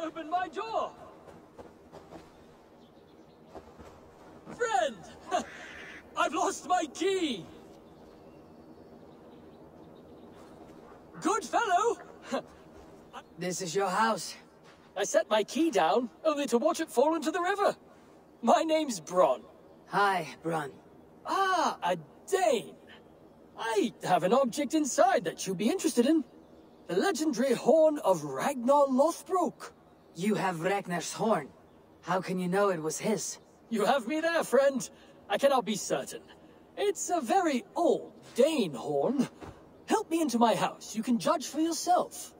opened my door! Friend! I've lost my key! Good fellow! This is your house. I set my key down, only to watch it fall into the river. My name's Bron. Hi, Bron. Ah, a Dane. I have an object inside that you'd be interested in. The legendary horn of Ragnar Lothbrok. You have Ragnar's horn. How can you know it was his? You have me there, friend. I cannot be certain. It's a very old Dane horn. Help me into my house. You can judge for yourself.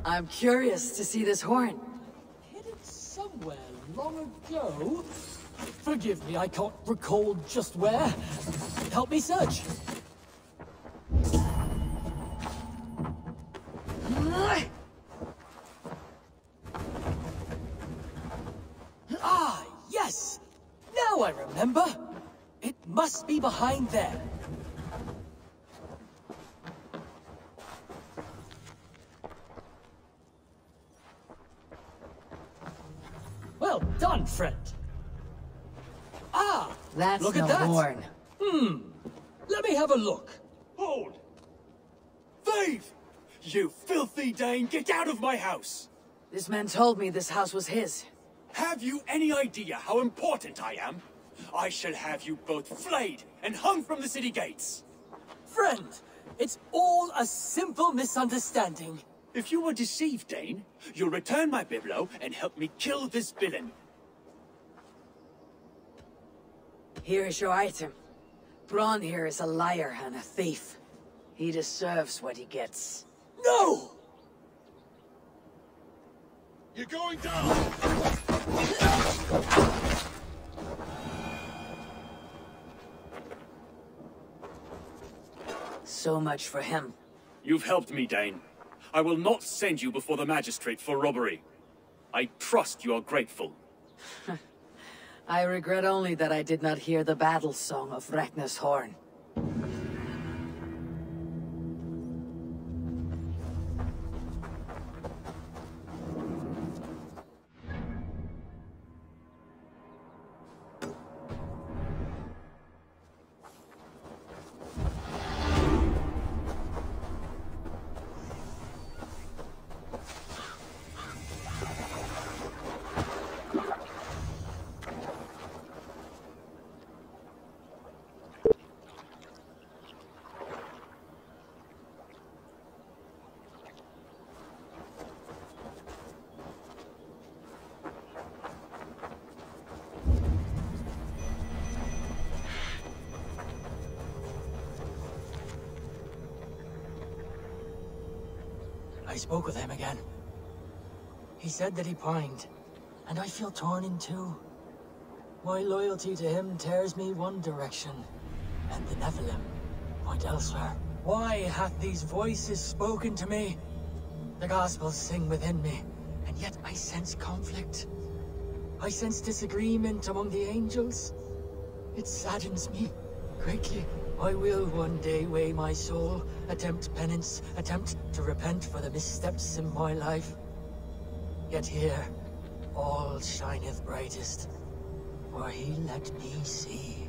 I'm curious to see this horn. Hidden somewhere long ago? Forgive me, I can't recall just where. Help me search. Ah, yes! Now I remember. It must be behind there. Well done, friend. Ah! That's look no at that. horn. Let me have a look. Hold! Thief! You filthy Dane, get out of my house! This man told me this house was his. Have you any idea how important I am? I shall have you both flayed and hung from the city gates. Friend, it's all a simple misunderstanding. If you were deceived, Dane, you'll return my biblo and help me kill this villain. Here is your item. Bron here is a liar and a thief. He deserves what he gets. No! You're going down! So much for him. You've helped me, Dane. I will not send you before the magistrate for robbery. I trust you are grateful. I regret only that I did not hear the battle song of Ragnar's horn. I spoke with him again. He said that he pined, and I feel torn in two. My loyalty to him tears me one direction, and the Nephilim point elsewhere. Why hath these voices spoken to me? The Gospels sing within me, and yet I sense conflict. I sense disagreement among the angels. It saddens me greatly. I will one day weigh my soul, attempt penance, attempt to repent for the missteps in my life. Yet here, all shineth brightest, for he let me see.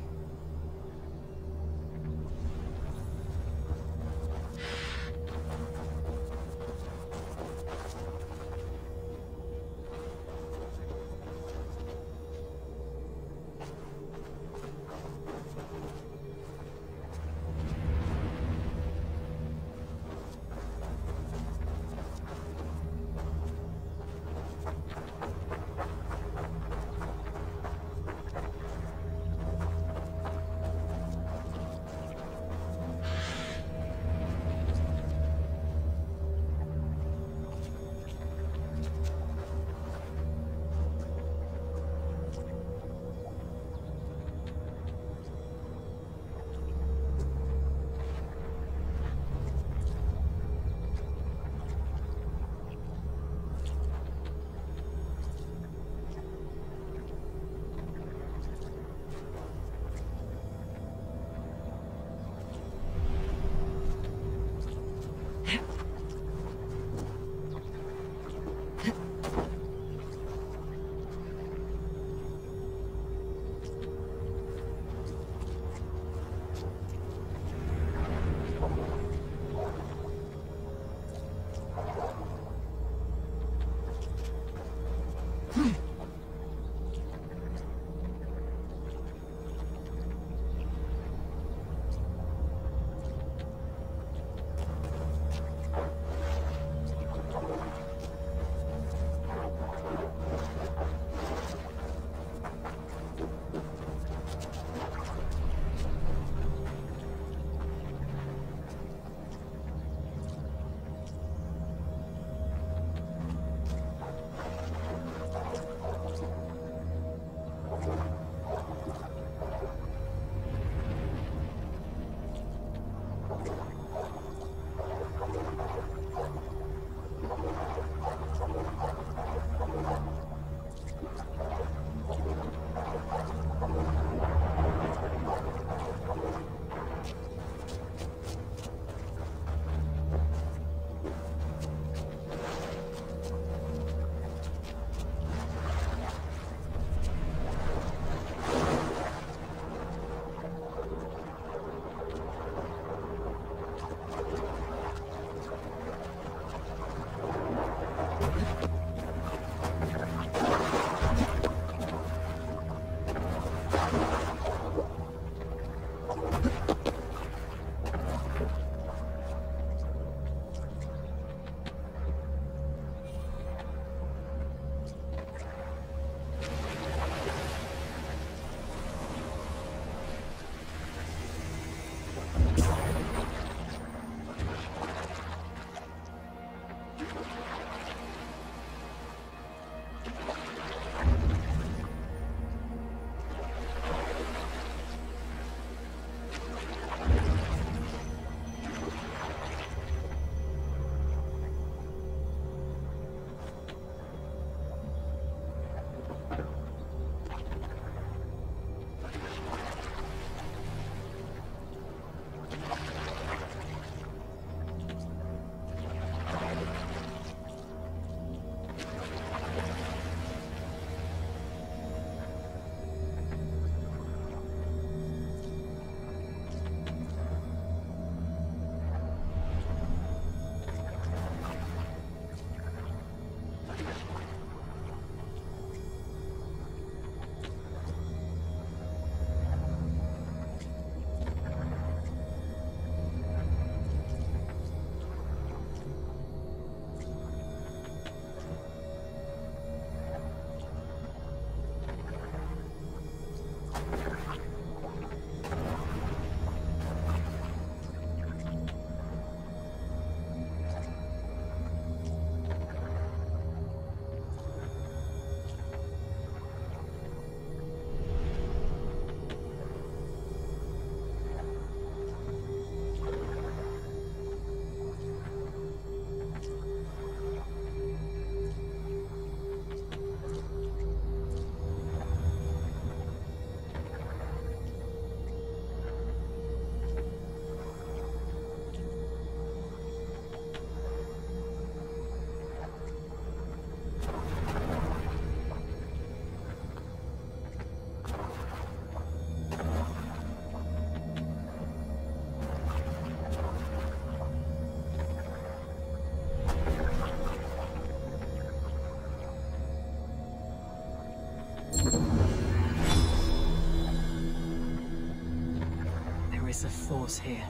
is a force here.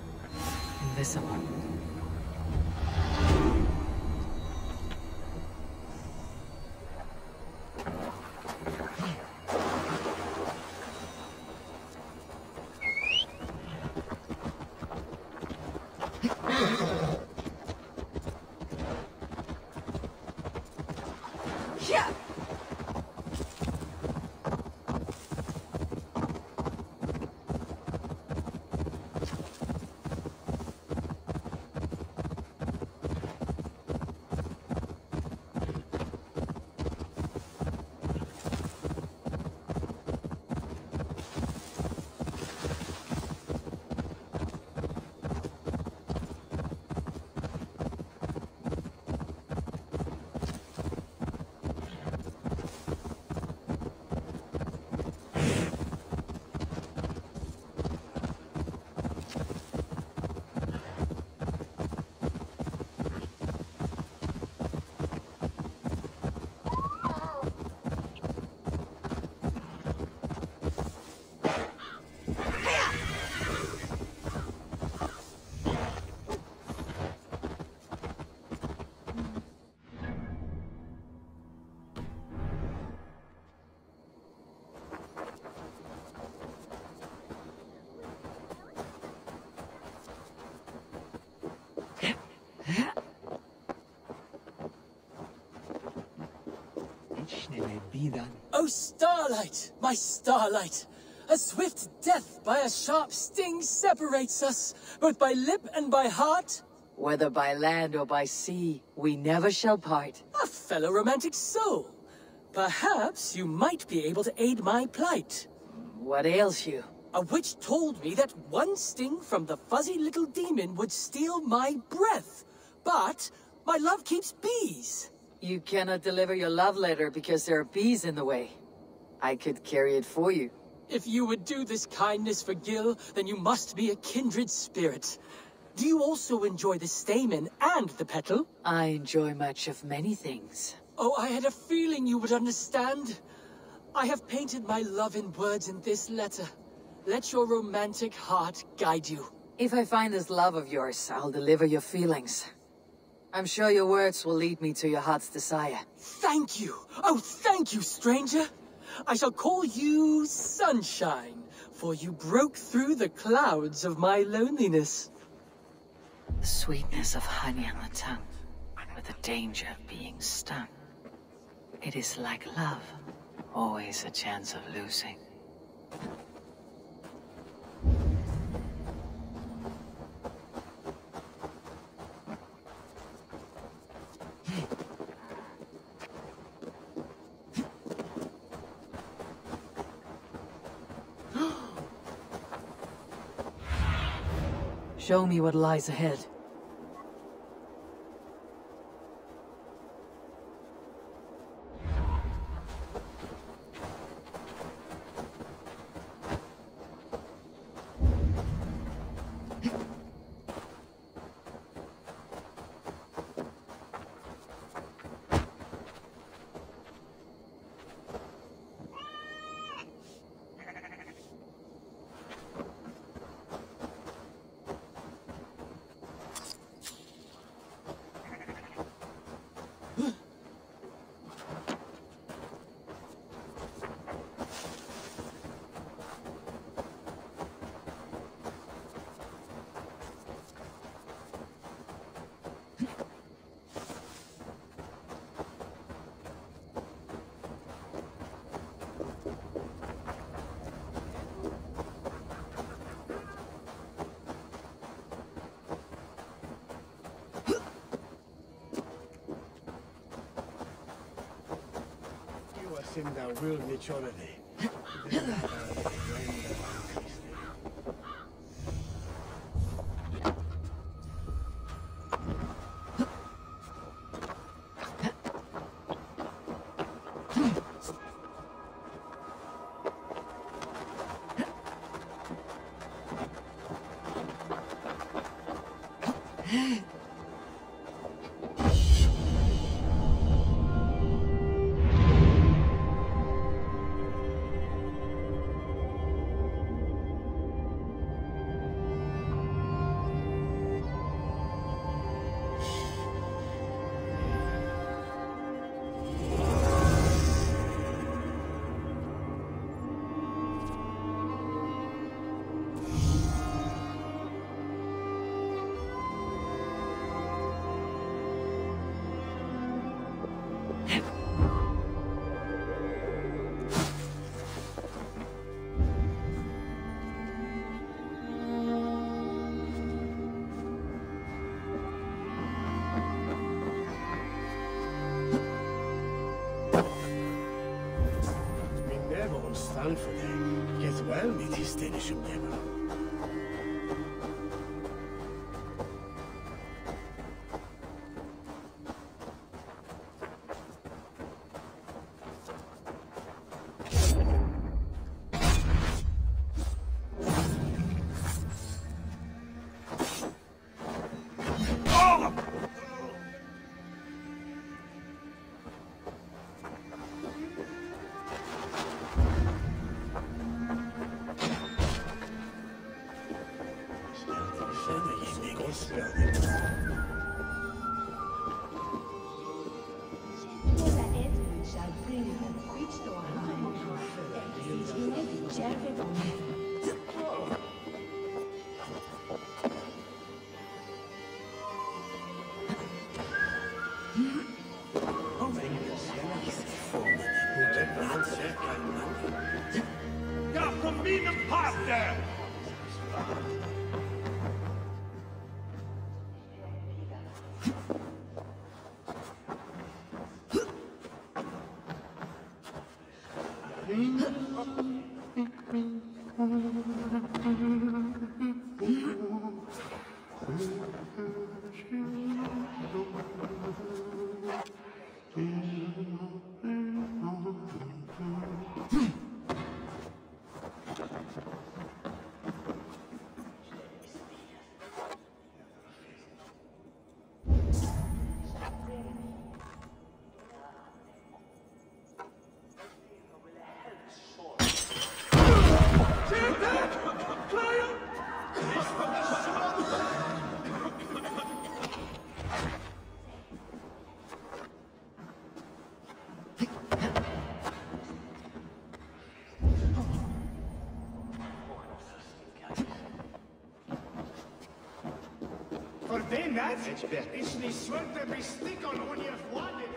Invisible. be then? Oh, Starlight, my Starlight! A swift death by a sharp sting separates us, both by lip and by heart. Whether by land or by sea, we never shall part. A fellow romantic soul. Perhaps you might be able to aid my plight. What ails you? A witch told me that one sting from the fuzzy little demon would steal my breath. But my love keeps bees. You cannot deliver your love letter because there are bees in the way. I could carry it for you. If you would do this kindness for Gil, then you must be a kindred spirit. Do you also enjoy the stamen and the petal? I enjoy much of many things. Oh, I had a feeling you would understand. I have painted my love in words in this letter. Let your romantic heart guide you. If I find this love of yours, I'll deliver your feelings. I'm sure your words will lead me to your heart's desire. Thank you! Oh, thank you, stranger! I shall call you Sunshine, for you broke through the clouds of my loneliness. The sweetness of honey on the tongue, with the danger of being stung. It is like love, always a chance of losing. Show me what lies ahead. Sin da will maturity. Stand for det. Get well med till stället som det var. Ordijn dat? Is niet zwarte mystiek on hoe je vladen.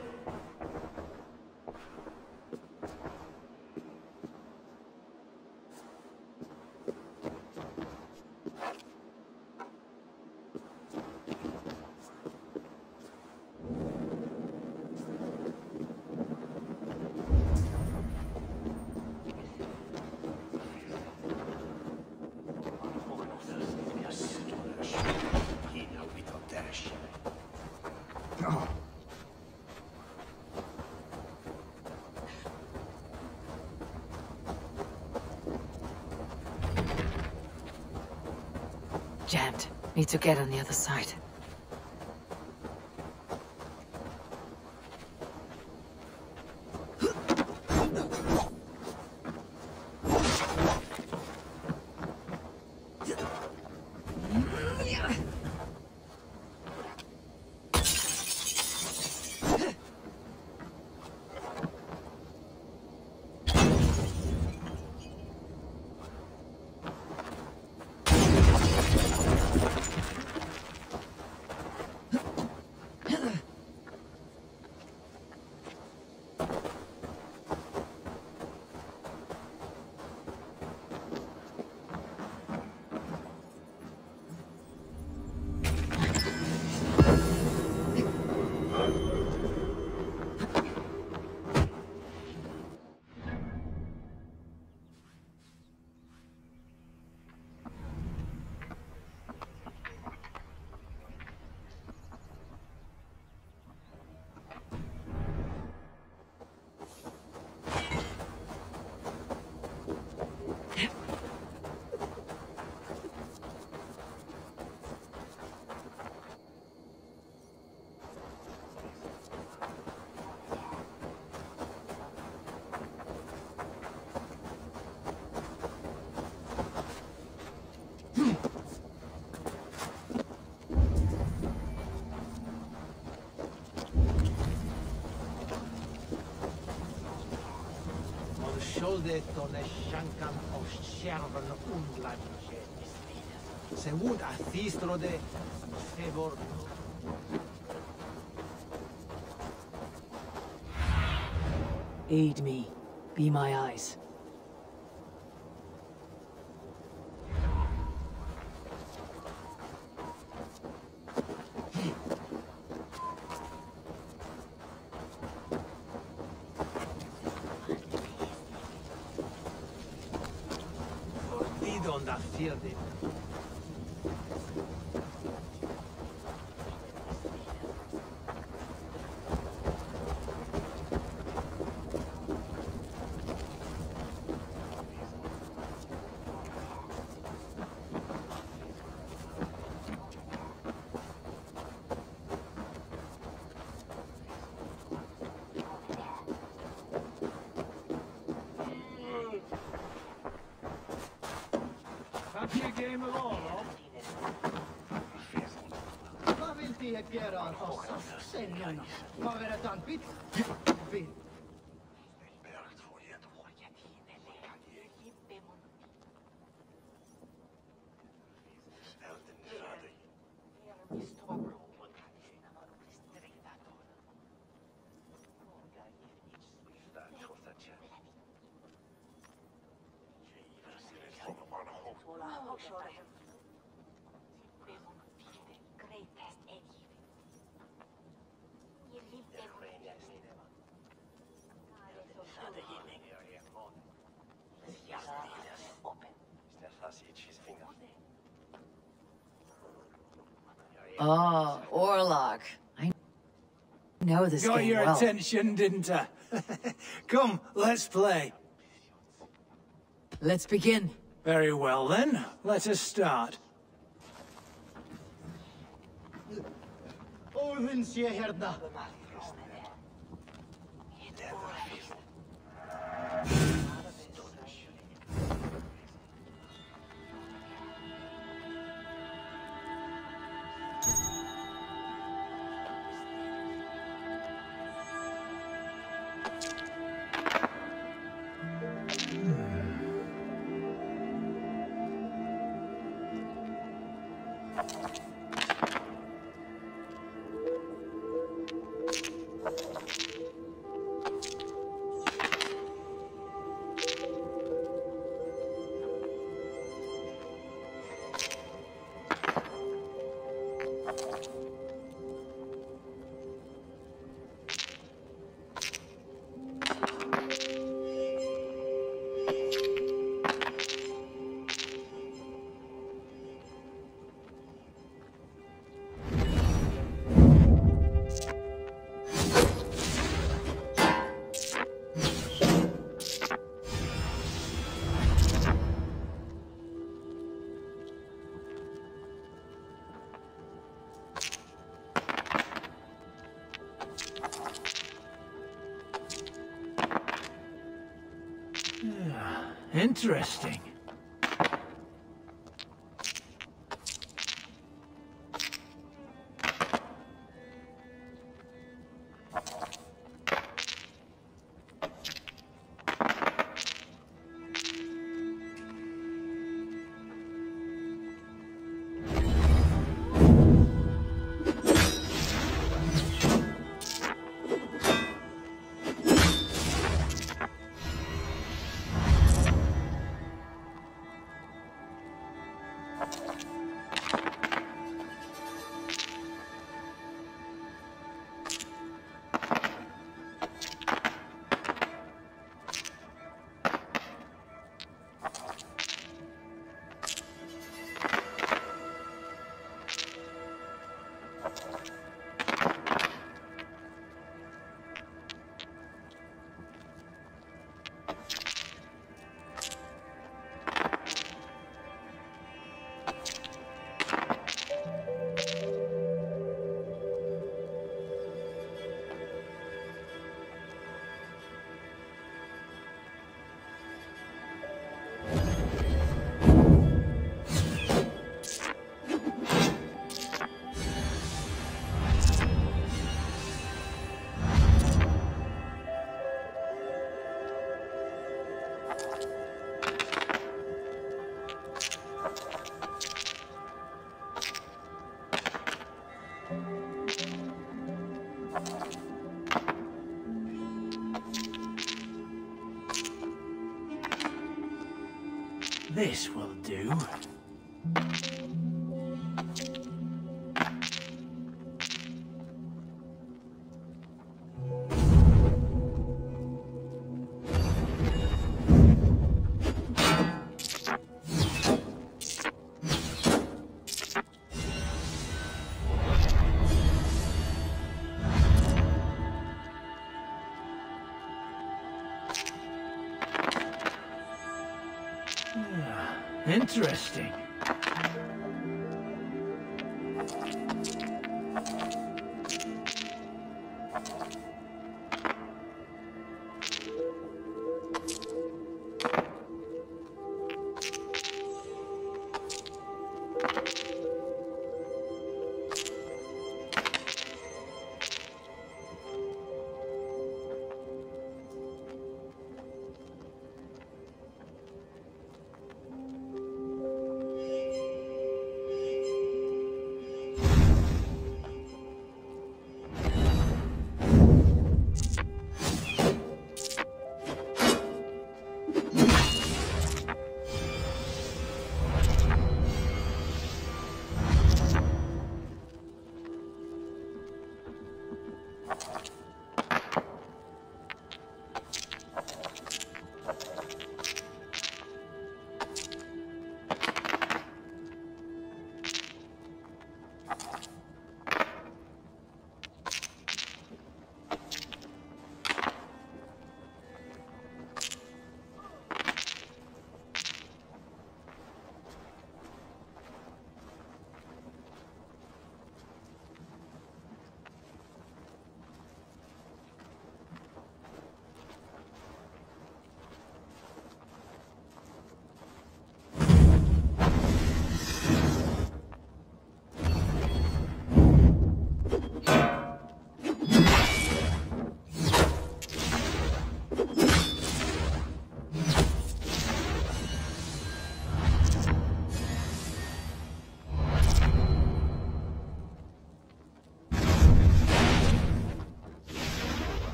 Jammed. Need to get on the other side. Soldetto ne shankan of scherven undlanische. Se would a thistro de fevor. Aid me. Be my eyes. Don't fear them. Game along, vad vill de göra oss sen? Vad vill det han vill? Oh, Orlok. I know this Got game your well. attention, didn't I? Come, let's play. Let's begin. Very well then, let us start. Interesting. This will do. Interesting.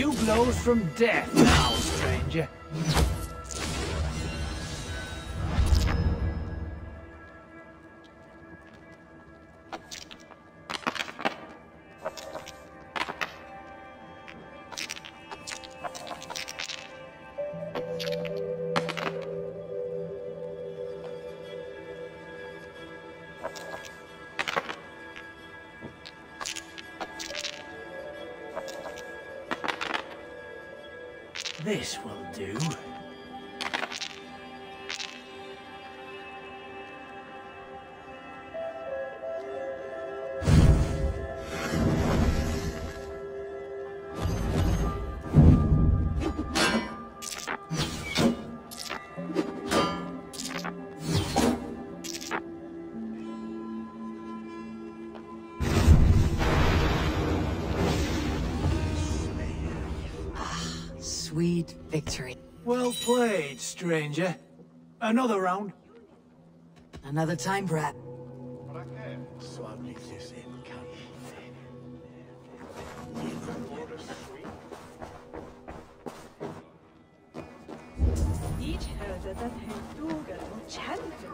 few blows from death now, stranger. This will do. Sweet victory. Well played, stranger. Another round. Another time, brat. Ich hörte, dass Herr Dugan enchanted.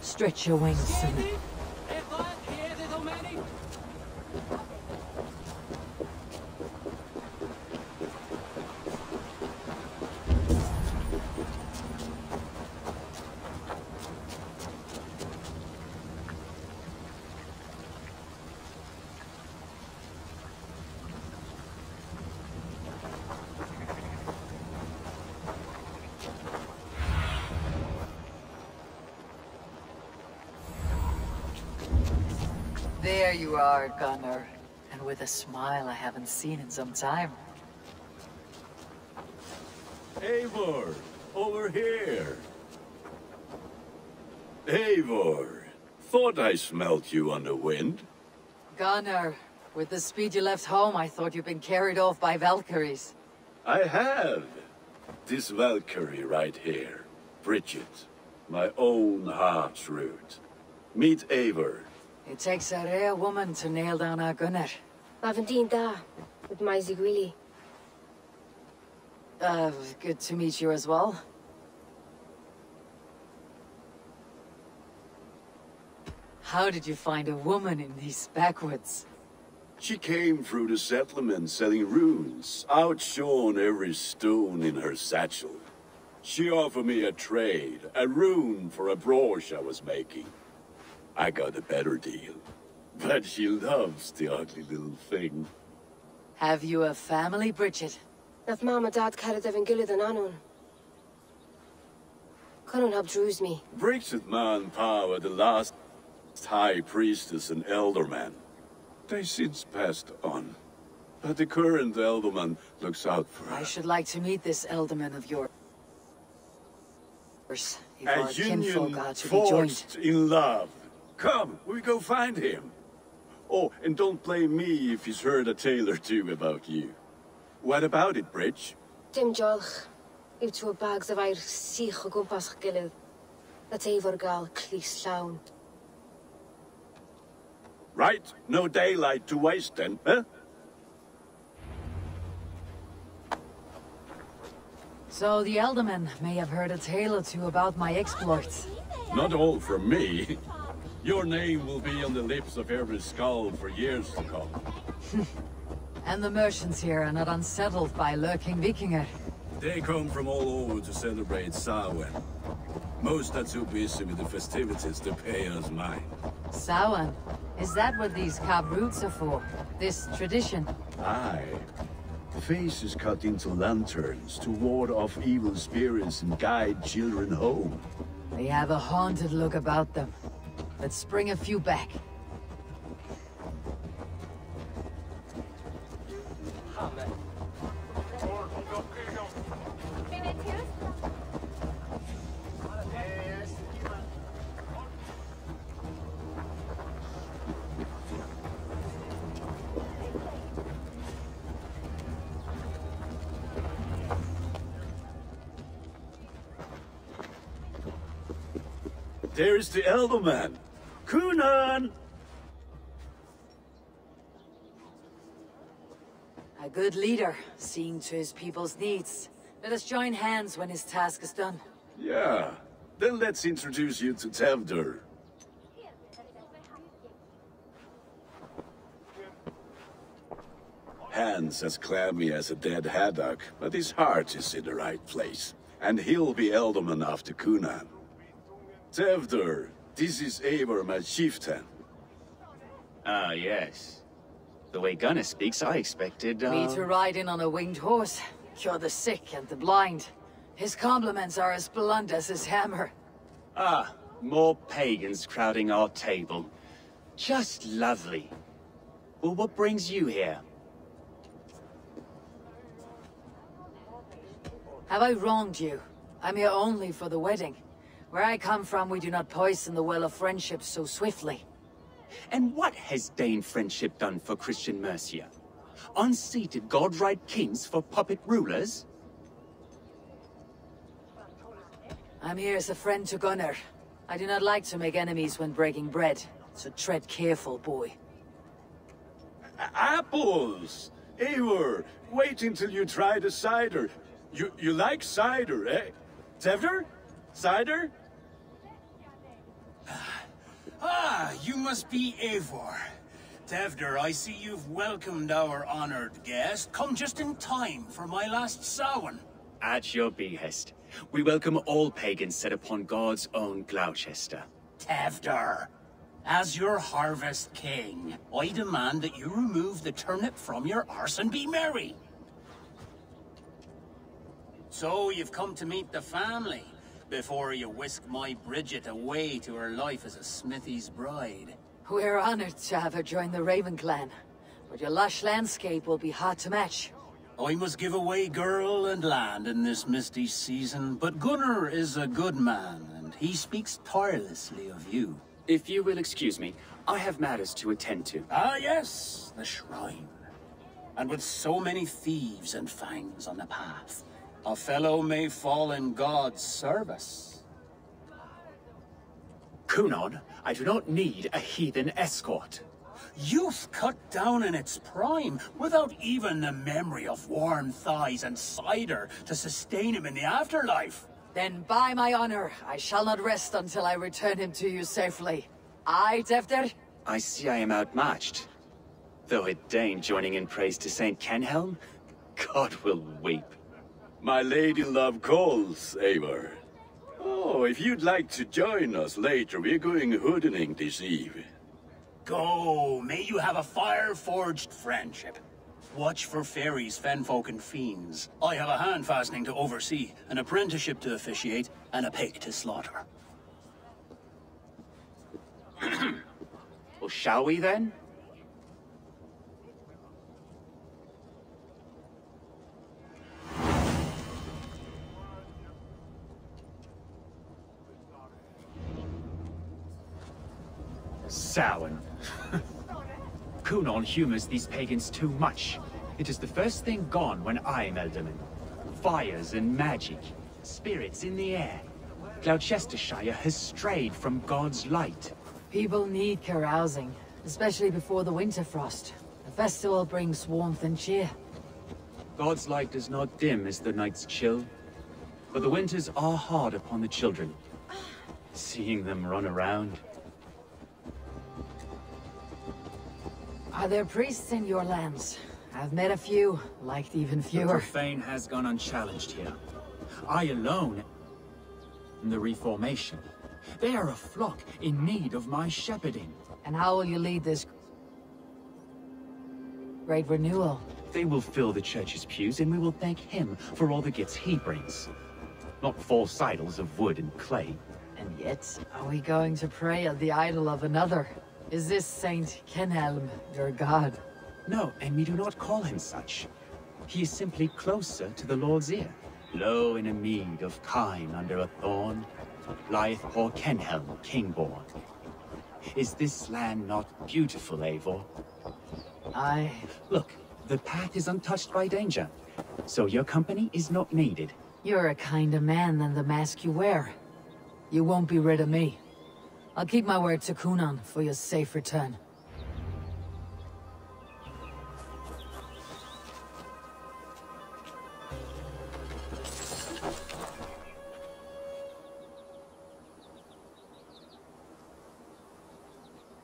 Stretch your wings, son. There you are, Gunnar. And with a smile I haven't seen in some time. Eivor, over here. Eivor, thought I smelt you on the wind. Gunnar, with the speed you left home, I thought you'd been carried off by Valkyries. I have. This Valkyrie right here, Bridget, my own heart's root. Meet Eivor. It takes a rare woman to nail down our Gunnar. Lavendine da, with my Zigwili. Good to meet you as well. How did you find a woman in these backwoods? She came through the settlement selling runes, outshone every stone in her satchel. She offered me a trade, a rune for a brooch I was making. I got a better deal. But she loves the ugly little thing. Have you a family, Bridget? Naf mama dad carried Evan Gillid and Anun. Couldn't have drews me. Bridget man power the last high priestess and elderman. They since passed on. But the current elderman looks out for I her. should like to meet this elderman of yours. If A our kinfolk union are to be joined. forged in love. Come, we go find him. Oh, and don't blame me if he's heard a tale or two about you. What about it, Bridge? Dim jolch. Yw to a bags of air sich o gwmpas gilydd. That Eivor gal clis llawn. Right, no daylight to waste then, huh? So the Elderman may have heard a tale or two about my exploits. Not all from me. Your name will be on the lips of every skull for years to come. And the merchants here are not unsettled by lurking Vikinger. They come from all over to celebrate Samhain. Most are too busy with the festivities to pay us mind. Samhain? Is that what these carved roots are for? This tradition? Aye. Faces cut into lanterns to ward off evil spirits and guide children home. They have a haunted look about them. Let's bring a few back. There's the Elderman. Kunan! A good leader, seeing to his people's needs. Let us join hands when his task is done. Yeah. Then let's introduce you to Tevder. Hands as clammy as a dead haddock, but his heart is in the right place. And he'll be Elderman after Kunan. Tevder, this is Eivor, my chieftain. Ah, yes. The way Gunnar speaks, I expected, Me to ride in on a winged horse, cure the sick and the blind. His compliments are as blunt as his hammer. Ah, more pagans crowding our table. Just lovely. Well, what brings you here? Have I wronged you? I'm here only for the wedding. Where I come from, we do not poison the well of friendship so swiftly. And what has Dane friendship done for Christian Mercia? Unseated godright kings for puppet rulers? I'm here as a friend to Gunnar. I do not like to make enemies when breaking bread, so tread careful, boy. Apples! Eivor, wait until you try the cider. You like cider, eh? Tevder? Cider? Ah, you must be Eivor. Tevder, I see you've welcomed our honored guest. Come just in time for my last Samhain. At your behest. We welcome all pagans set upon God's own Gloucester. Tevder, as your harvest king, I demand that you remove the turnip from your arse and be merry. So you've come to meet the family, before you whisk my Bridget away to her life as a smithy's bride. We're honored to have her join the Raven clan, but your lush landscape will be hard to match. I must give away girl and land in this misty season, but Gunnar is a good man, and he speaks tirelessly of you. If you will excuse me, I have matters to attend to. Ah yes, the shrine. And with so many thieves and fangs on the path, a fellow may fall in God's service. Kunon, I do not need a heathen escort. Youth cut down in its prime, without even the memory of warm thighs and cider to sustain him in the afterlife. Then by my honor, I shall not rest until I return him to you safely. Aye, Tefter? I see I am outmatched. Though a Dane joining in praise to Saint Kenhelm, God will weep. My lady love calls, Eivor. Oh, if you'd like to join us later, we're going hoodening this eve. Go, may you have a fire-forged friendship. Watch for fairies, fenfolk, and fiends. I have a hand fastening to oversee, an apprenticeship to officiate, and a pig to slaughter. Well, shall we then? Samhain. Kunon humors these pagans too much. It is the first thing gone when I'm Elderman. Fires and magic, spirits in the air. Gloucestershire has strayed from God's light. People need carousing, especially before the winter frost. The festival brings warmth and cheer. God's light does not dim as the nights chill, but the winters are hard upon the children. Seeing them run around. Are there priests in your lands? I've met a few, liked even The fewer. profane has gone unchallenged here. I alone in the Reformation. They are a flock in need of my shepherding. And how will you lead this great renewal? They will fill the church's pews, and we will thank him for all the gifts he brings. Not false idols of wood and clay. And yet, are we going to pray at the idol of another? Is this Saint Kenhelm your god? No, and we do not call him such. He is simply closer to the Lord's ear. Low in a mead of kine under a thorn, lieth poor Kenhelm, king-born. Is this land not beautiful, Eivor? Aye. Look, the path is untouched by danger, so your company is not needed. You're a kinder man than the mask you wear. You won't be rid of me. I'll keep my word to Kunon for your safe return.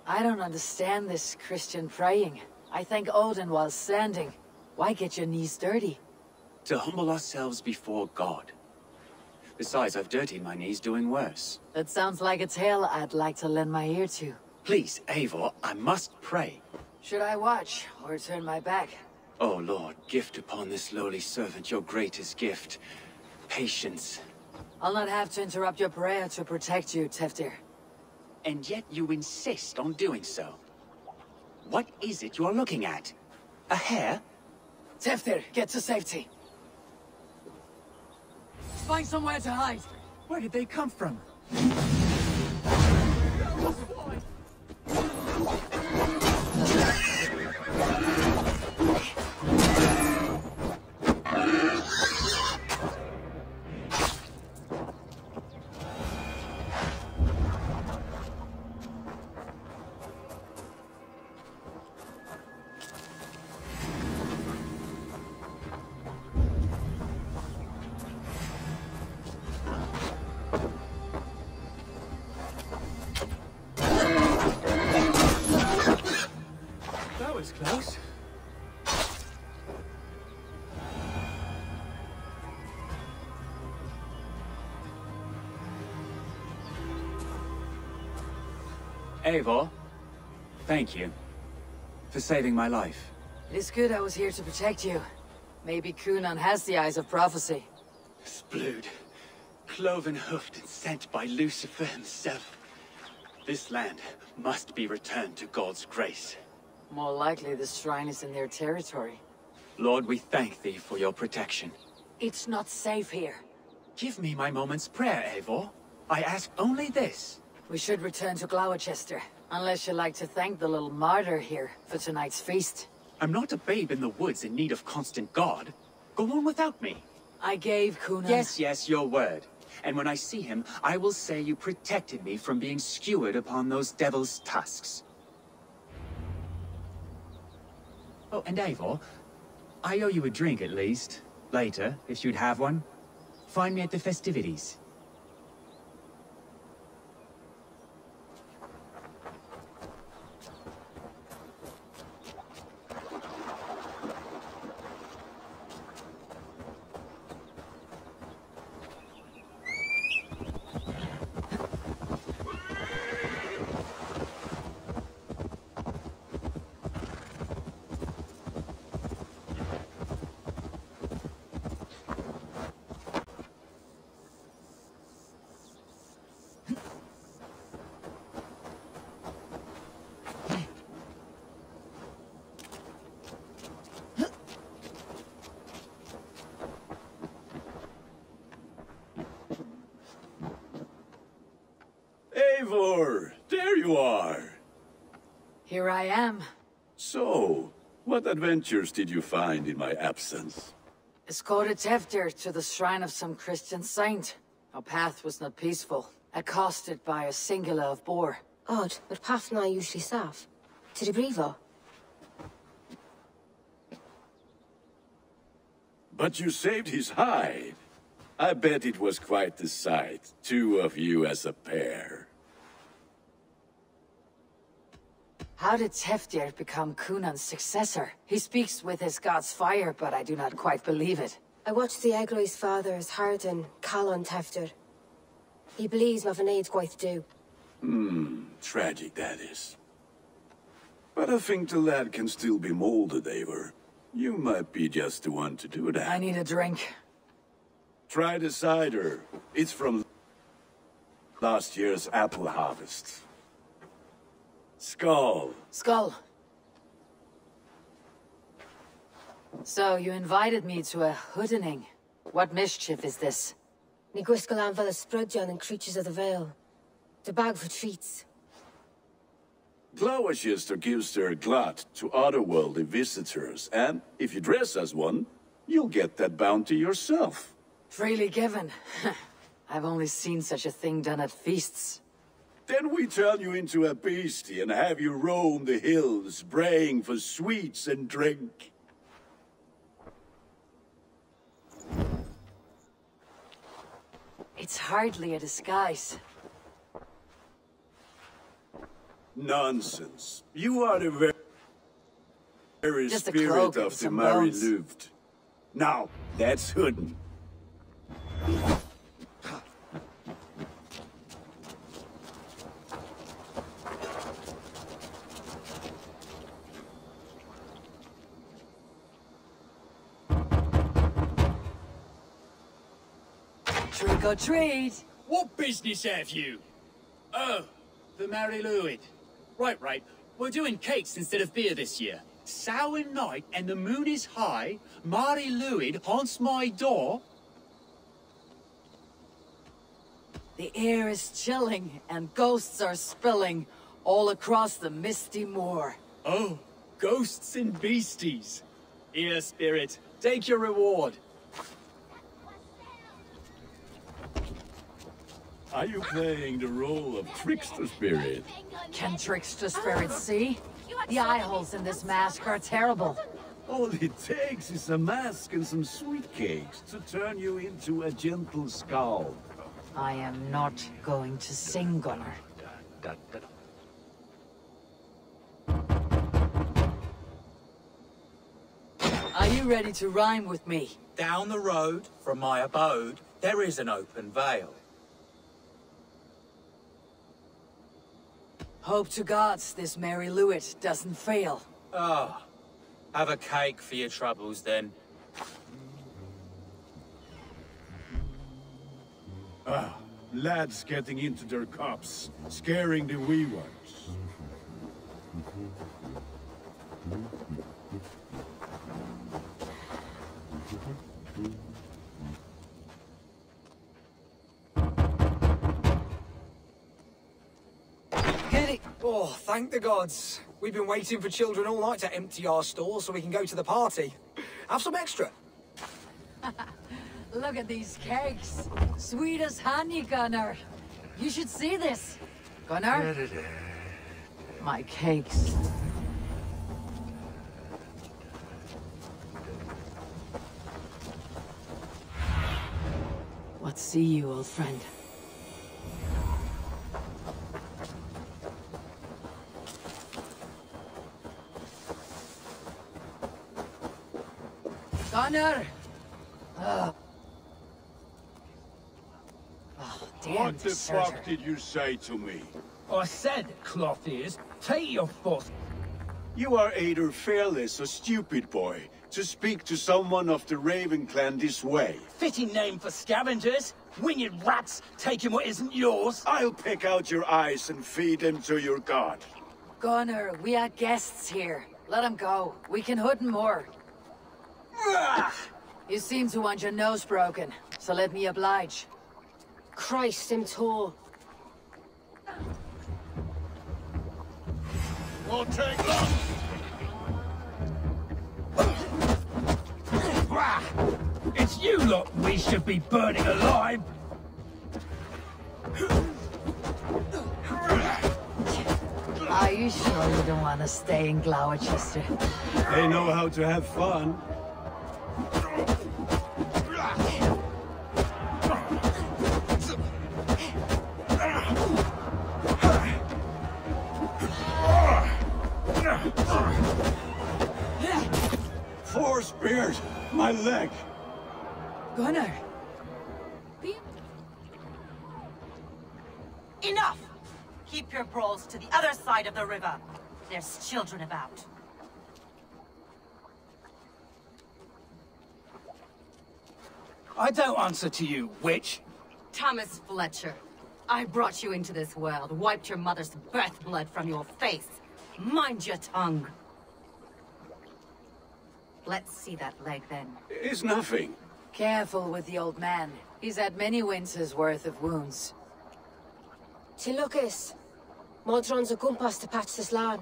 I don't understand this Christian praying. I thank Odin while standing. Why get your knees dirty? To humble ourselves before God. Besides, I've dirtied my knees doing worse. That sounds like a tale I'd like to lend my ear to. Please, Eivor, I must pray. Should I watch, or turn my back? Oh Lord, gift upon this lowly servant your greatest gift. Patience. I'll not have to interrupt your prayer to protect you, Teftir. And yet you insist on doing so. What is it you are looking at? A hare? Teftir, get to safety. Find somewhere to hide. Where did they come from? That was close. Eivor, thank you for saving my life. It is good I was here to protect you. Maybe Kunon has the eyes of prophecy. Splued, cloven-hoofed and sent by Lucifer himself. This land must be returned to God's grace. More likely the shrine is in their territory. Lord, we thank thee for your protection. It's not safe here. Give me my moment's prayer, Eivor. I ask only this. We should return to Gloucester, unless you'd like to thank the little martyr here for tonight's feast. I'm not a babe in the woods in need of constant guard. Go on without me. I gave Cunan... Yes, your word. And when I see him, I will say you protected me from being skewered upon those devil's tusks. Oh, and Eivor, I owe you a drink at least. Later, if you'd have one. Find me at the festivities. Eivor, there you are. Here I am. So, what adventures did you find in my absence? Escorted Teftir to the shrine of some Christian saint. Our path was not peaceful, accosted by a singular of boar. Odd, but Pafna usually saff. To the Brivo. But you saved his hide. I bet it was quite the sight, two of you as a pair. How did Teftir become Cunan's successor? He speaks with his god's fire, but I do not quite believe it. I watched the Egloi's father's Harden, Calon Teftir. He believes Mavanade quite do. Tragic that is. But I think the lad can still be molded, Eivor. You might be just the one to do that. I need a drink. Try the cider. It's from last year's apple harvest. Skull. Skull. So, you invited me to a hoodening. What mischief is this? Ni gwisgalan fel ysbrydion and creatures of the Vale. The bag for treats. Gloucester gives their glut to otherworldly visitors, and if you dress as one, you'll get that bounty yourself. Freely given. I've only seen such a thing done at feasts. Then we turn you into a beastie and have you roam the hills, braying for sweets and drink. It's hardly a disguise. Nonsense. You are the very Just a spirit cloak of and the some Mary bones. Louved. Now, that's hooden. Trick or treat! What business have you? Oh, the Mary Louid. Right. We're doing cakes instead of beer this year. Sour night and the moon is high. Mary Louid haunts my door. The air is chilling and ghosts are spilling all across the misty moor. Oh, ghosts and beasties. Here, spirit, take your reward. Are you playing the role of trickster spirit? Can trickster spirits see? The eye holes in this mask are terrible. All it takes is a mask and some sweet cakes to turn you into a gentle skull. I am not going to sing, Gunnar. Are you ready to rhyme with me? Down the road from my abode, there is an open vale. Hope to gods this Mary Louid doesn't fail. Ah, have a cake for your troubles then. Lads getting into their cups, scaring the wee ones. Oh, thank the gods. We've been waiting for children all night to empty our stores so we can go to the party. Have some extra. Look at these cakes. Sweet as honey, Gunnar. You should see this. Gunnar? My cakes. What see you, old friend? Gunnar! Oh, damn What the deserter. fuck did you say to me? I said, cloth ears, take your foot. You are either fearless or stupid, boy, to speak to someone of the Raven clan this way. Fitting name for scavengers. Winged rats taking what isn't yours. I'll pick out your eyes and feed them to your god. Gunnar, we are guests here. Let him go. We can hood more. You seem to want your nose broken, so let me oblige. Christ, him tall. Won't take long. It's you lot we should be burning alive. Are you sure you don't want to stay in Gloucester? They know how to have fun. Four spears! My leg! Gunnar! Enough! Keep your brawls to the other side of the river. There's children about. I don't answer to you, witch. Thomas Fletcher, I brought you into this world, wiped your mother's birth blood from your face. Mind your tongue. Let's see that leg, then. It's nothing. Careful with the old man. He's had many winters' worth of wounds. Lucas. Modron's a gumpas to patch this land.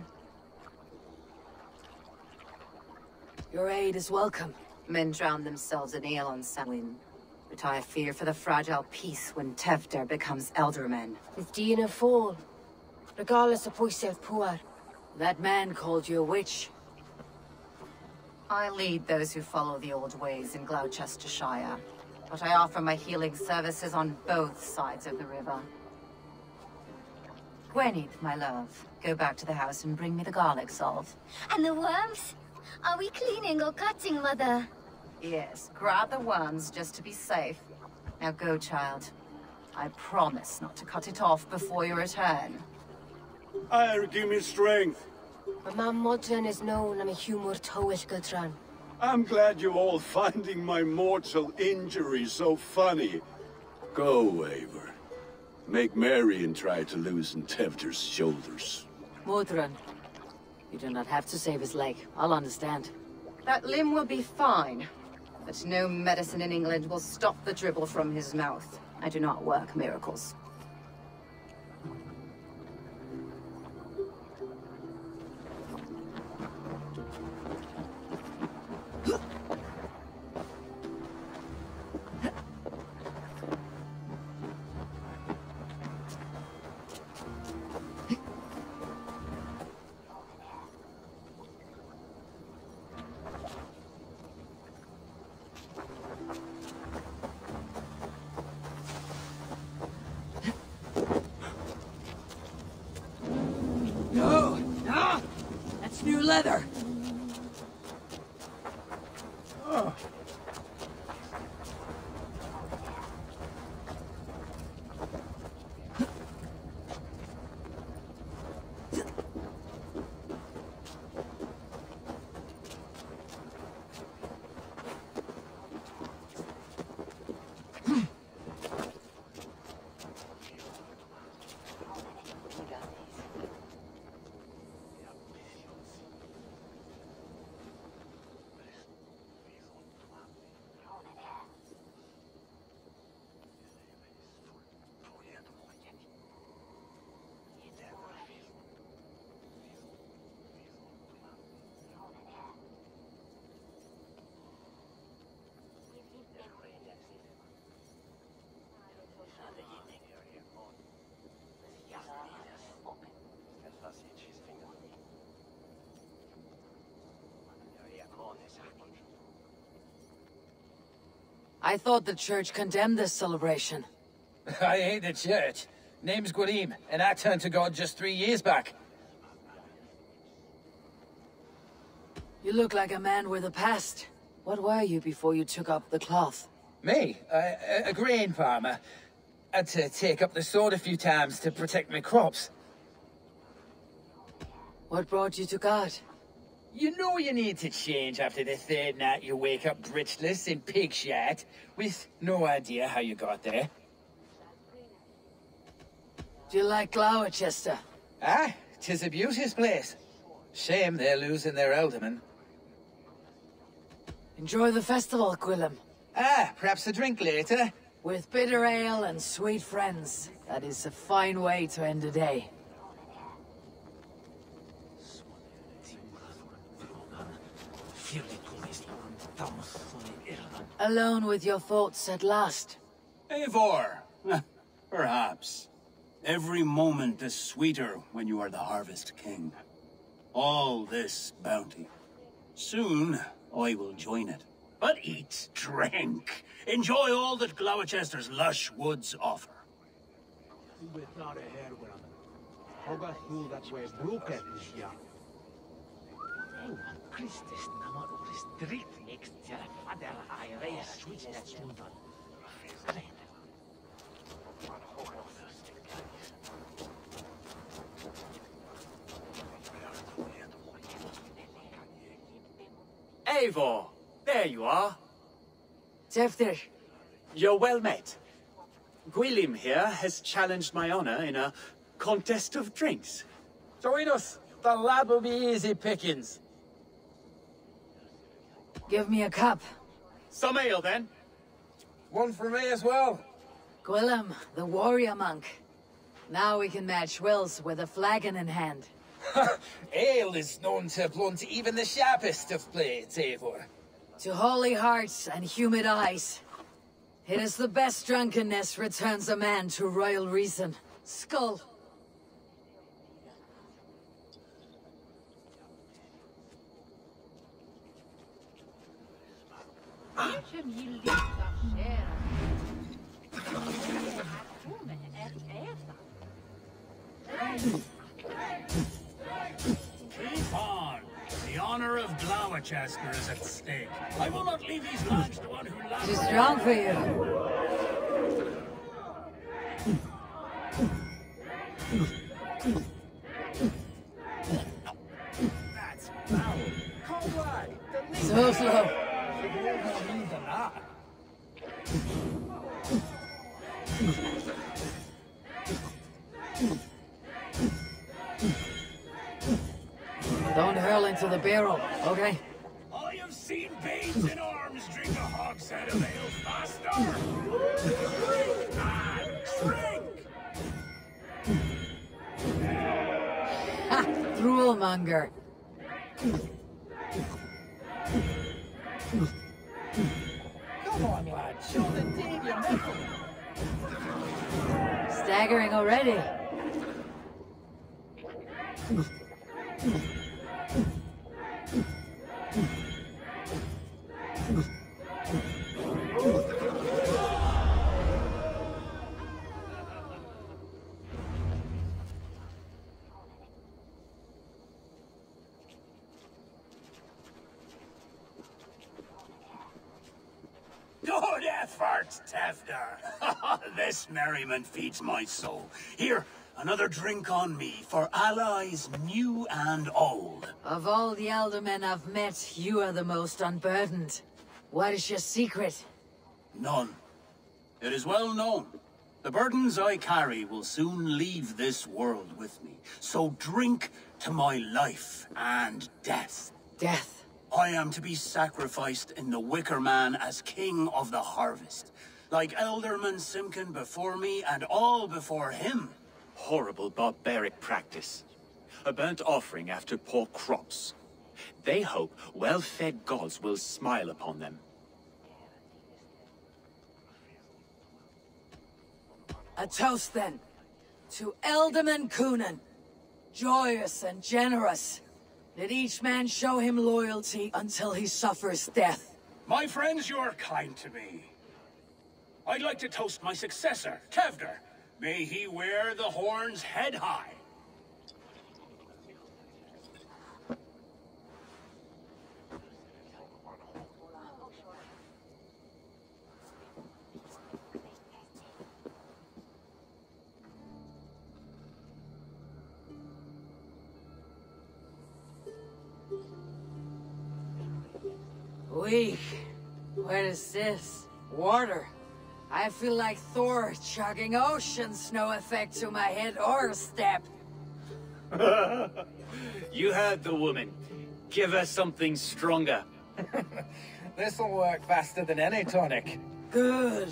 Your aid is welcome. Men drown themselves in ale on Samhain. But I fear for the fragile peace when Tevder becomes eldermen. With Dean and fall. Regardless of yourself poor. That man called you a witch. I lead those who follow the old ways in Gloucestershire, but I offer my healing services on both sides of the river. Gweneth, my love, go back to the house and bring me the garlic salt. And the worms? Are we cleaning or cutting, Mother? Yes, grab the worms just to be safe. Now go, child. I promise not to cut it off before you return. Give me strength. My mom Modron is known I'm a humor towish Gudran. I'm glad you're all finding my mortal injury so funny. Go, Eivor. Make merry and try to loosen Tevder's shoulders. Modron, you do not have to save his leg. I'll understand. That limb will be fine, but no medicine in England will stop the dribble from his mouth. I do not work miracles. No! No! That's new leather! Oh. I thought the church condemned this celebration. I hate the church. Name's Gwalim, and I turned to God just 3 years back. You look like a man with a past. What were you before you took up the cloth? Me? A grain farmer. Had to take up the sword a few times to protect my crops. What brought you to God? You know you need to change after the third night you wake up breechless in pig shit, with no idea how you got there. Do you like Gloucester? Ah, 'tis a beauteous place. Shame they're losing their alderman. Enjoy the festival, Gwilym. Ah, perhaps a drink later? With bitter ale and sweet friends. That is a fine way to end a day. Alone with your thoughts at last. Eivor, perhaps. Every moment is sweeter when you are the Harvest King. All this bounty. Soon, I will join it. But eat, drink, enjoy all that Gloucester's lush woods offer. Eivor, there you are. Teftir. You're well met. Gwilym here has challenged my honor in a contest of drinks. Join us. The lad will be easy pickings. Give me a cup. Some ale, then. One for me as well. Gwilym, the warrior monk. Now we can match wills with a flagon in hand. Ale is known to blunt even the sharpest of blades, Eivor. To holy hearts and humid eyes. It is the best drunkenness returns a man to royal reason. Skull. Keep on. The honor of Gloucester is at stake. I will not leave these lands to one who loves. Too strong for you. That's foul. Comrade, So slow. Don't hurl into the barrel, okay? I have seen babes in arms drink a hogshead of ale faster. Drink, man, drink! Ha! Droolmonger. Come on, lad. Show the team your mettle. Staggering already. Good effort, Tefter. This merriment feeds my soul. Here, another drink on me for allies new and old. Of all the aldermen I've met, you are the most unburdened. What is your secret? None. It is well known. The burdens I carry will soon leave this world with me. So drink to my life and death. Death? I am to be sacrificed in the Wicker Man as king of the harvest. Like Elderman Simkin before me and all before him. Horrible barbaric practice. A burnt offering after poor crops. They hope well-fed gods will smile upon them. A toast, then. To Elderman Coonan. Joyous and generous. Let each man show him loyalty until he suffers death. My friends, you are kind to me. I'd like to toast my successor, Tevder. May he wear the horns head high. Weak. What is this? Water. I feel like Thor chugging oceans, no effect to my head or step. You heard the woman. Give her something stronger. This'll work faster than any tonic. Good.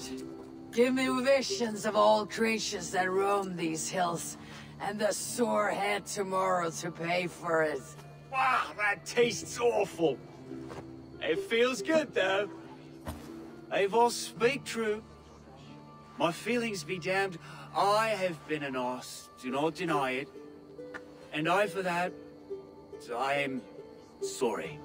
Give me visions of all creatures that roam these hills, and the sore head tomorrow to pay for it. Wow, that tastes awful. It feels good, though. Eivor, speak true. My feelings be damned. I have been an arse, do not deny it. And I, for that, I am sorry.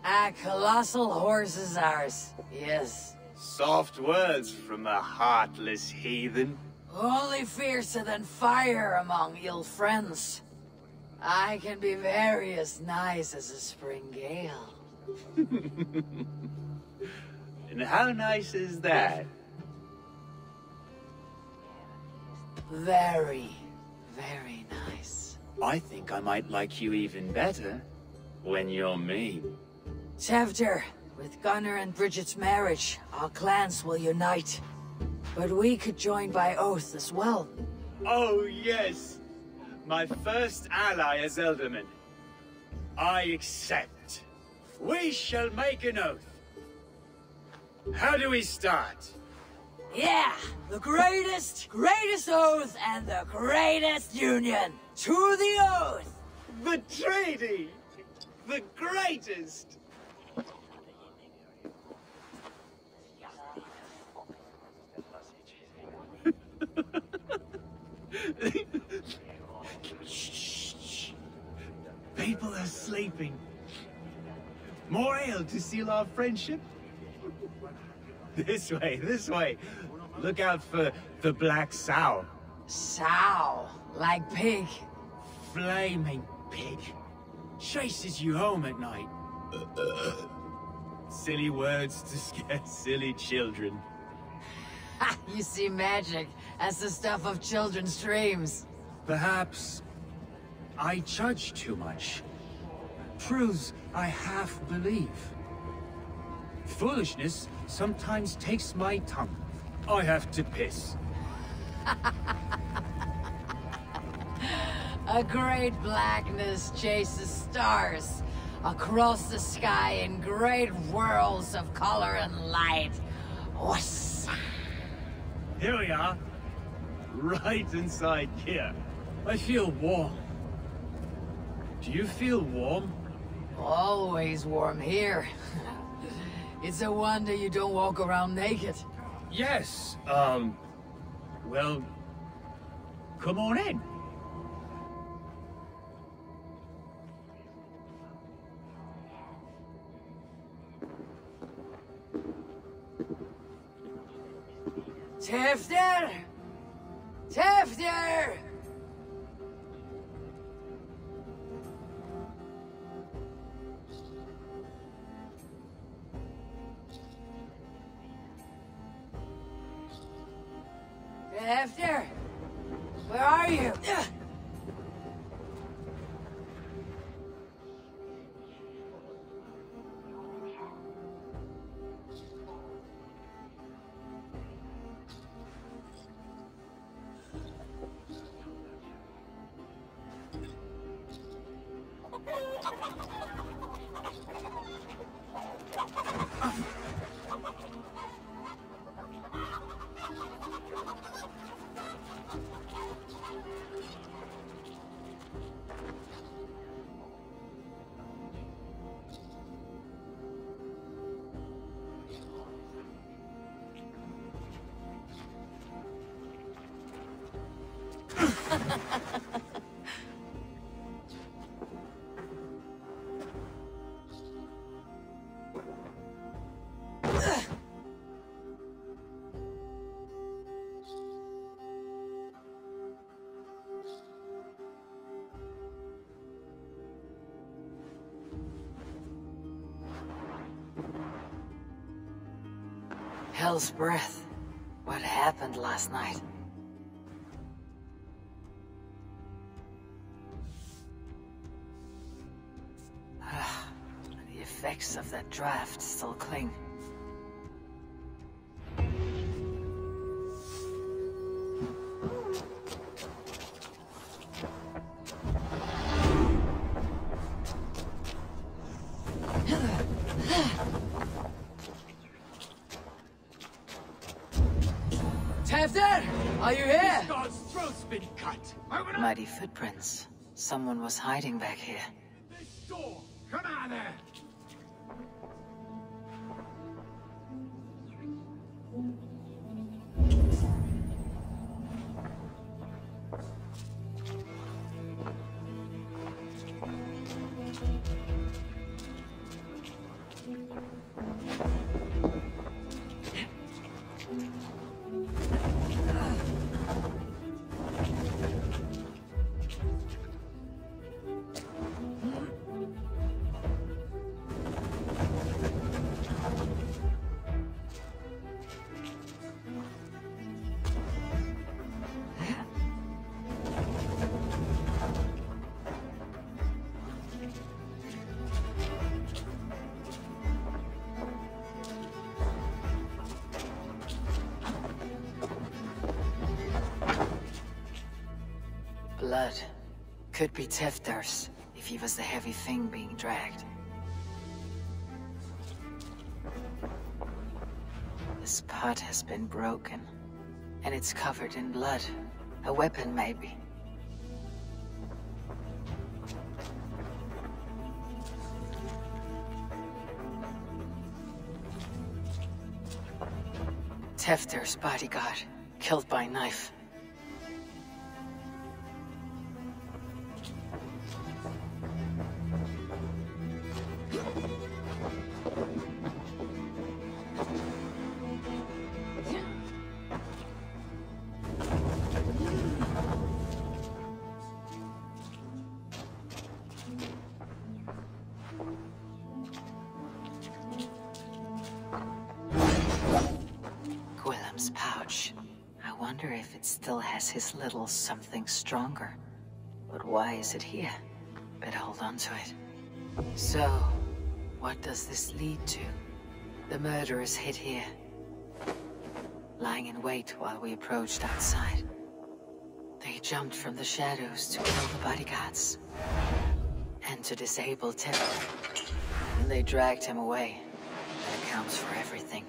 A colossal horse is ours, yes. Soft words from a heartless heathen. Only fiercer than fire among ill friends. I can be very as nice as a spring gale. And how nice is that? Very, very nice. I think I might like you even better when you're mean. Tevder, with Gunnar and Bridget's marriage, our clans will unite. But we could join by oath as well. Oh, yes. My first ally as Elderman. I accept. We shall make an oath. How do we start? Yeah, the greatest oath and the greatest union. To the oath! The treaty! The greatest! Shh. People are sleeping. More ale to seal our friendship? This way, this way. Look out for the black sow. Sow, like pig. Flaming pig. Chases you home at night. Silly words to scare silly children. Ha! You see magic as the stuff of children's dreams. Perhaps I judge too much. Truths I half believe. Foolishness sometimes takes my tongue. I have to piss. A great blackness chases stars across the sky in great whirls of color and light. Whoosh. Here we are. Right inside here. I feel warm. Do you feel warm? Always warm here. It's a wonder you don't walk around naked. Yes, well, come on in. Tevder! Tevder! Tevder! Where are you? hell's breath. What happened last night? The effects of that draft still cling. Tefter, are you here? This god's throat's been cut. Mighty footprints. Someone was hiding back here. This door. Come out of there. Blood. Could be Tefter's, if he was the heavy thing being dragged. This pot has been broken, and it's covered in blood. A weapon, maybe. Tefter's bodyguard, killed by knife. Pouch. I wonder if it still has his little something stronger. But why is it here? Better hold on to it. So, what does this lead to? The murderers hid here, lying in wait while we approached outside. They jumped from the shadows to kill the bodyguards and to disable Tefter. And they dragged him away. That accounts for everything.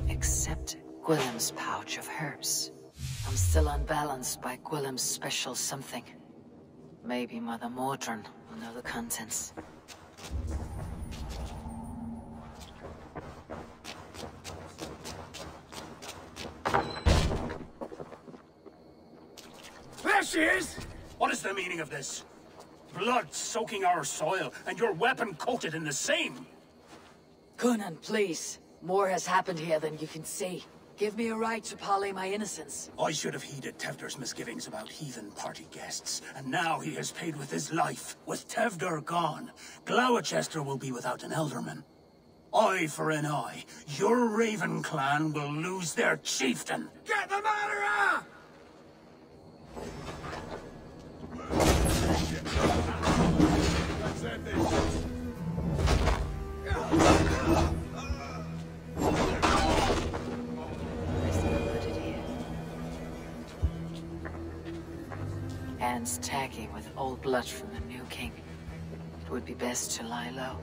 Except Gwillem's pouch of herbs. I'm still unbalanced by Gwillem's special something. Maybe Mother Mordrin will know the contents. There she is! What is the meaning of this? Blood soaking our soil, and your weapon coated in the same! Conan, please. More has happened here than you can see. Give me a right to parley my innocence. I should have heeded Tevder's misgivings about heathen party guests, and now he has paid with his life. With Tevder gone, Gloucester will be without an elderman. Eye for an eye. Your Raven clan will lose their chieftain. Get them out of here! Let's end this. Hands tacky with old blood from the new king. It would be best to lie low.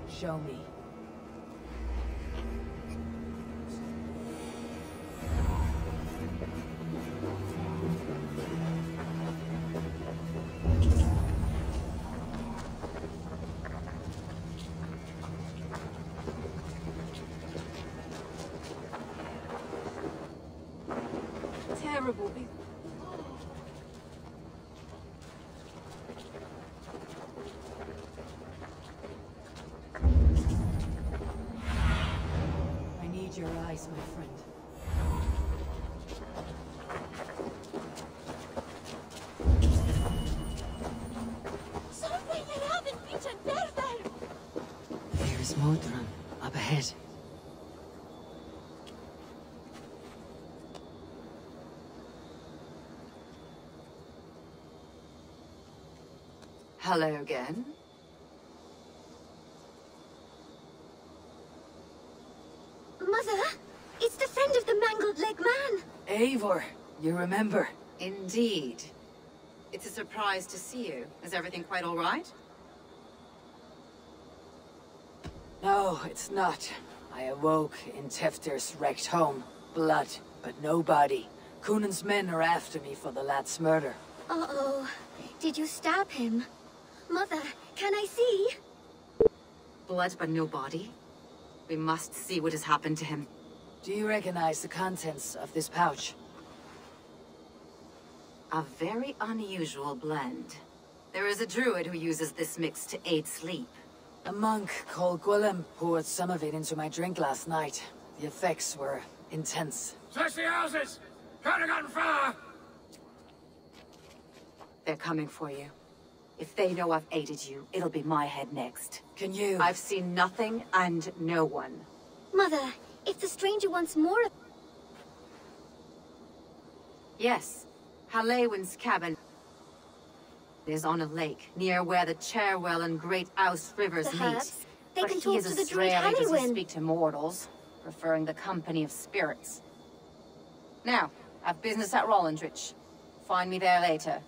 Show me. Terrible. I need your eyes, my friend. Something you haven't beaten Berber! There's Smodron, up ahead. Hello again. Mother, it's the friend of the mangled leg man. Eivor, you remember? Indeed. It's a surprise to see you. Is everything quite all right? No, it's not. I awoke in Teftir's wrecked home. Blood, but no body. Cunan's men are after me for the lad's murder. Uh-oh. Did you stab him? Mother, can I see? Blood but no body? We must see what has happened to him. Do you recognize the contents of this pouch? A very unusual blend. There is a druid who uses this mix to aid sleep. A monk called Gwillem poured some of it into my drink last night. The effects were intense. Search the houses! Could have gotten far! They're coming for you. If they know I've aided you, it'll be my head next. Can you? I've seen nothing and no one. Mother, if the stranger wants more... Yes. Halewin's cabin is on a lake, near where the Cherwell and Great Ouse rivers meet. Perhaps they But can he talk is to as the druid rarely does he Halewin. speak to mortals, preferring the company of spirits. Now, I've business at Rollandrich. Find me there later.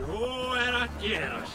No era quieras.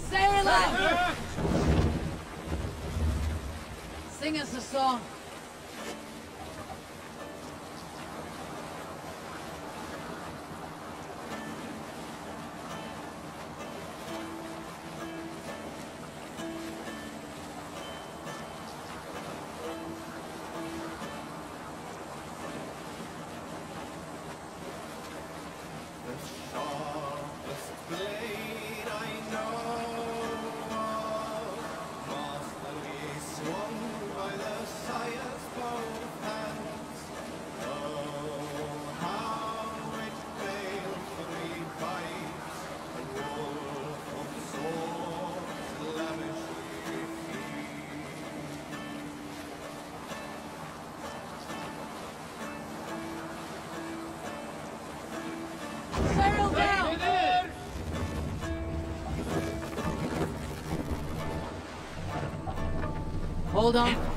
Sailor! Sing us a song. Swung by the side Hold on.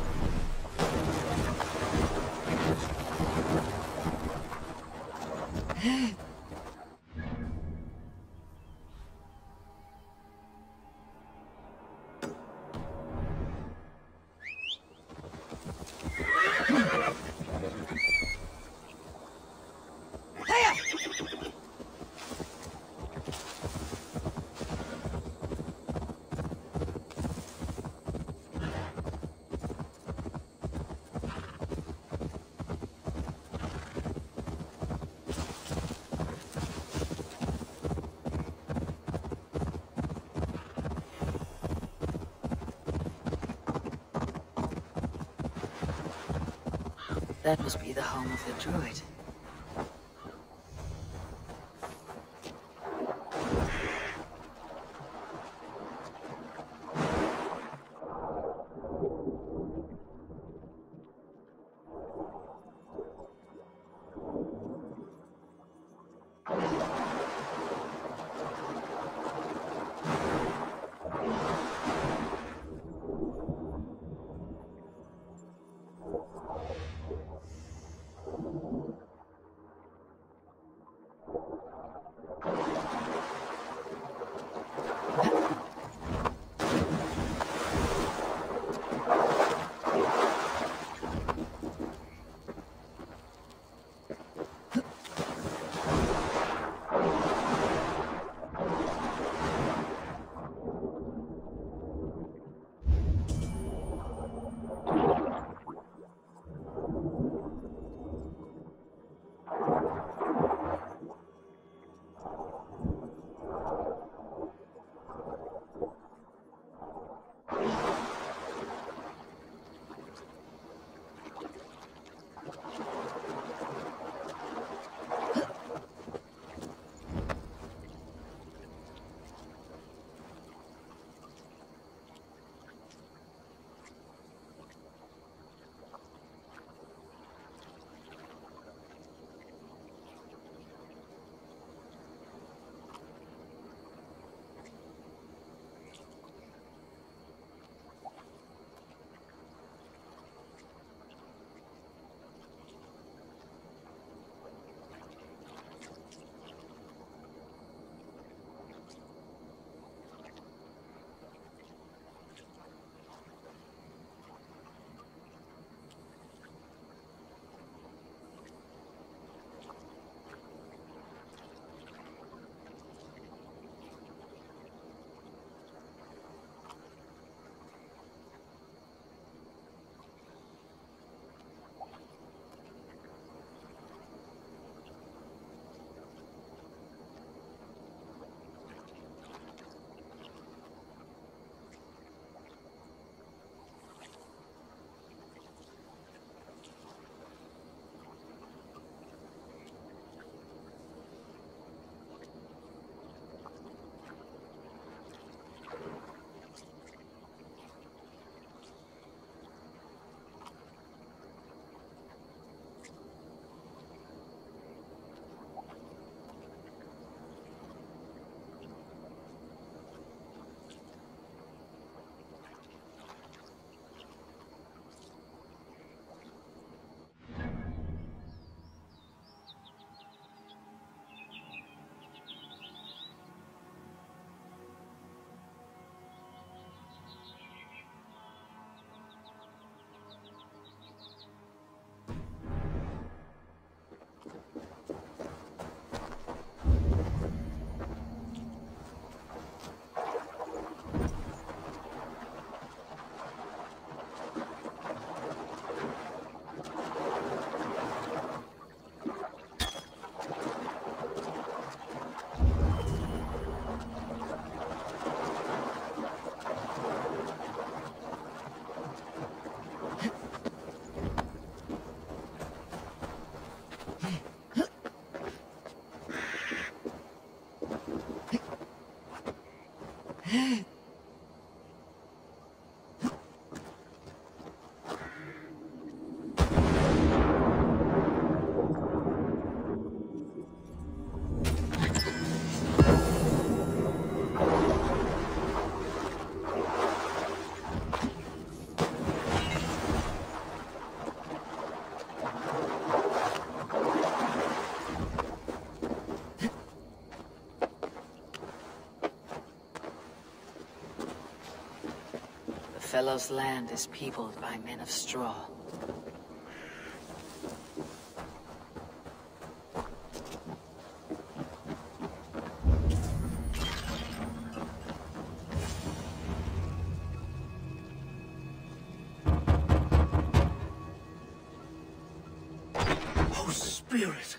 That must be the home of the druid. Fellows' land is peopled by men of straw. Oh, Spirit,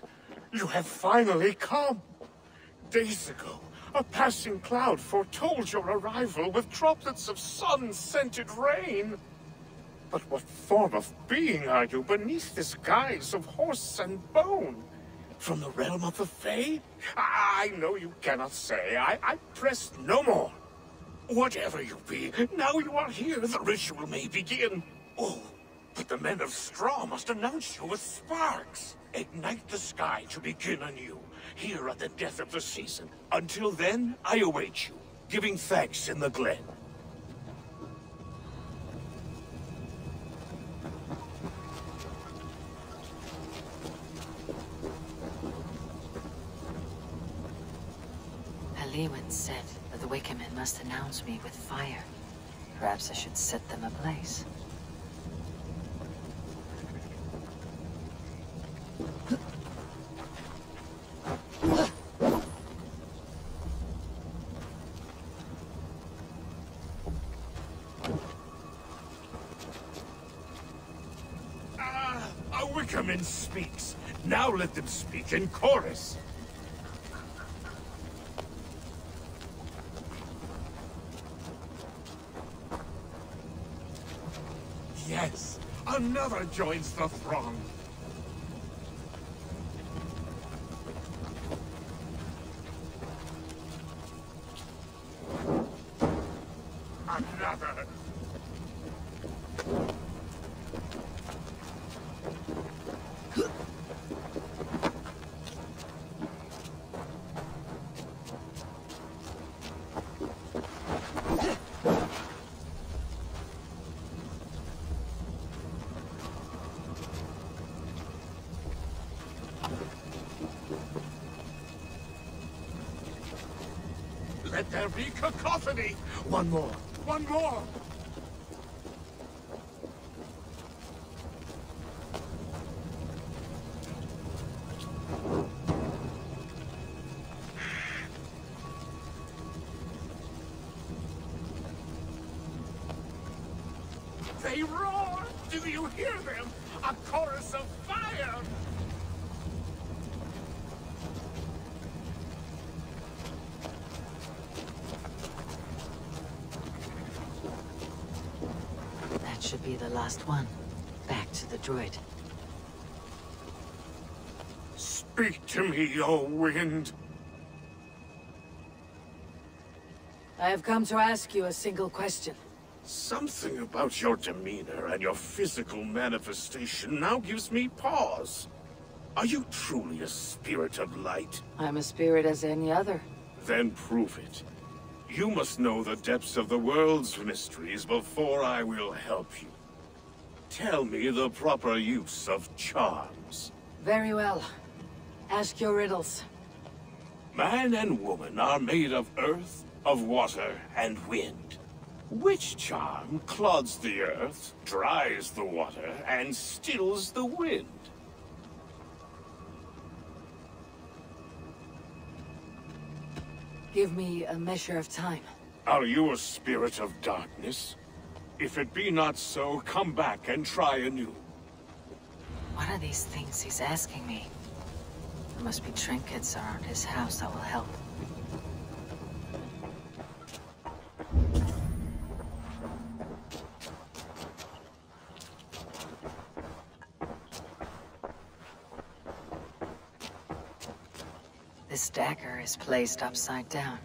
you have finally come. Days ago, a passing cloud foretold your arrival with droplets of sun-scented rain. But what form of being are you beneath this guise of horse and bone? From the realm of the Fae? I know you cannot say. I press no more. Whatever you be, now you are here, the ritual may begin. Oh, but the men of straw must announce you with sparks. Ignite the sky to begin anew, here at the death of the season. Until then, I await you, giving thanks in the glen. Lewin said that the Wickermen must announce me with fire. Perhaps I should set them ablaze. A Wickerman speaks. Now let them speak in chorus. Yes, another joins the throng. Another. Let there be cacophony! One more! One more! They roar! Do you hear them? A chorus of fire! Should be the last one. Back to the droid. Speak to me, O wind. I have come to ask you a single question. Something about your demeanor and your physical manifestation now gives me pause. Are you truly a spirit of light? I'm a spirit as any other. Then prove it. You must know the depths of the world's mysteries before I will help you. Tell me the proper use of charms. Very well. Ask your riddles. Man and woman are made of earth, of water, and wind. Which charm clods the earth, dries the water, and stills the wind? Give me a measure of time. Are you a spirit of darkness? If it be not so, come back and try anew. What are these things he's asking me? There must be trinkets around his house that will help. This dagger is placed upside down.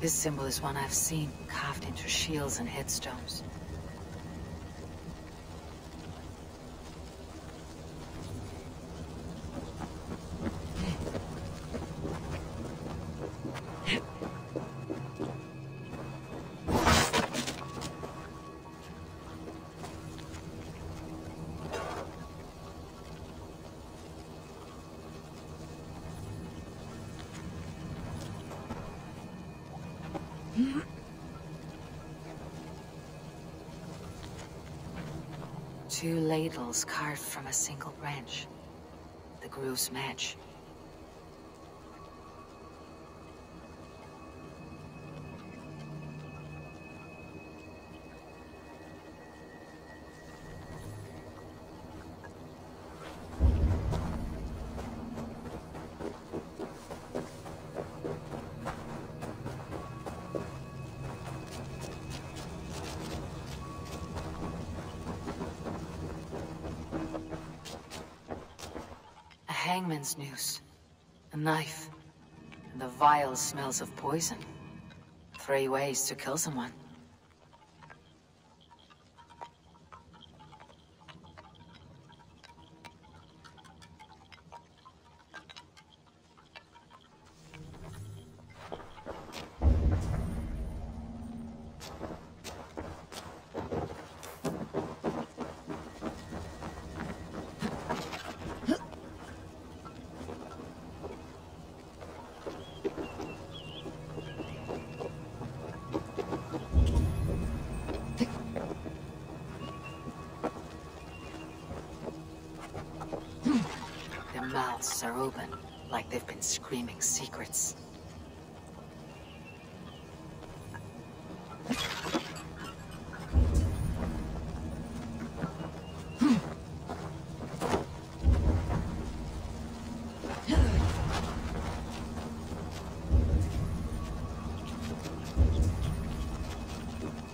This symbol is one I've seen carved into shields and headstones. Two ladles carved from a single branch. The grooves match. Hangman's noose, a knife, and the vile smells of poison. 3 ways to kill someone. Their mouths are open, like they've been screaming secrets.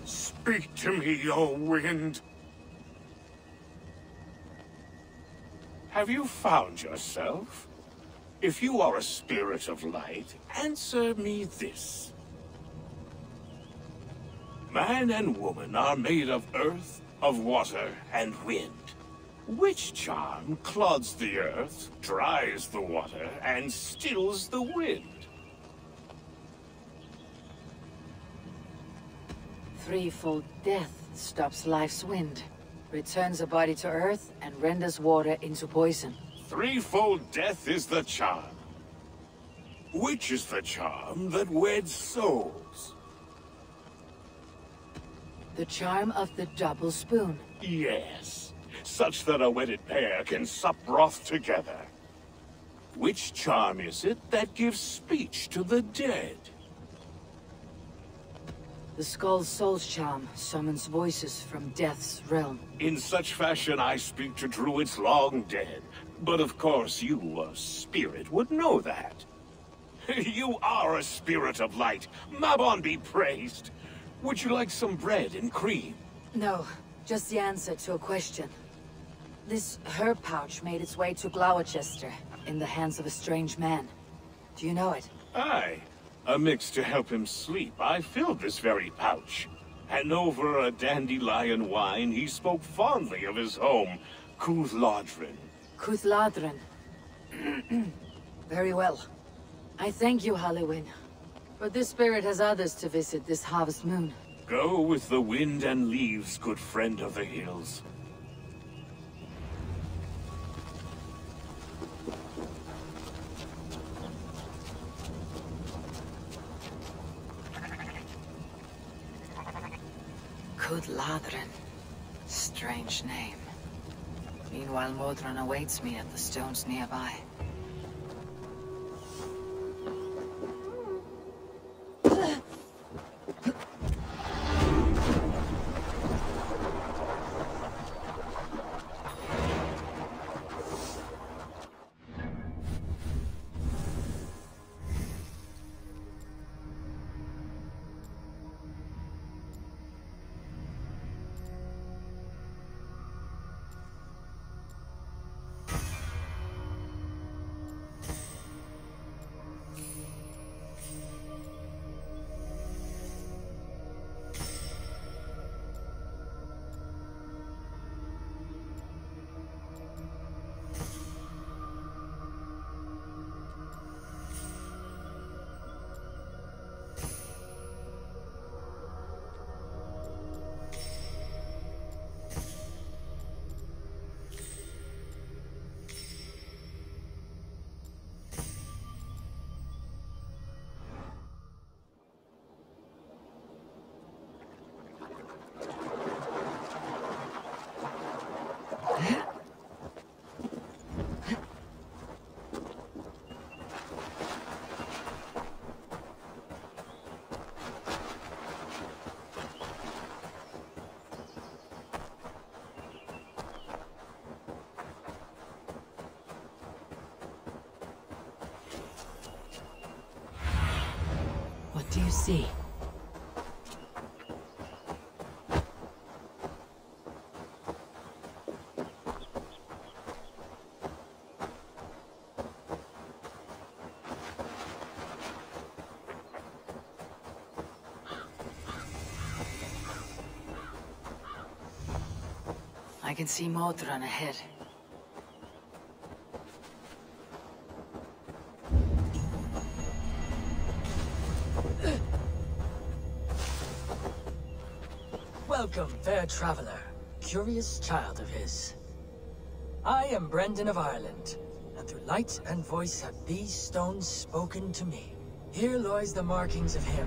Speak to me, O wind. Have you found yourself? If you are a spirit of light, answer me this. Man and woman are made of earth, of water, and wind. Which charm clods the earth, dries the water, and stills the wind? Threefold death stops life's wind, returns a body to earth, and renders water into poison. Threefold death is the charm. Which is the charm that weds souls? The charm of the double spoon. Yes, such that a wedded pair can sup broth together. Which charm is it that gives speech to the dead? The Skull's soul's charm summons voices from death's realm. In such fashion I speak to druids long dead. But of course you, a spirit, would know that. You are a spirit of light. Mabon be praised. Would you like some bread and cream? No, just the answer to a question. This herb pouch made its way to Gloucester in the hands of a strange man. Do you know it? Aye. A mix to help him sleep. I filled this very pouch. And over a dandelion wine, he spoke fondly of his home, Cuthladrin. Cuthladrin. Very well. I thank you, Halliwyn. But this spirit has others to visit this harvest moon. Go with the wind and leaves, good friend of the hills. Cuthladrin. Strange name. Meanwhile, Modron awaits me at the stones nearby. see? I can see Modron ahead. Welcome, fair traveler, curious child of his. I am Brendan of Ireland, and through light and voice have these stones spoken to me. Here lies the markings of him,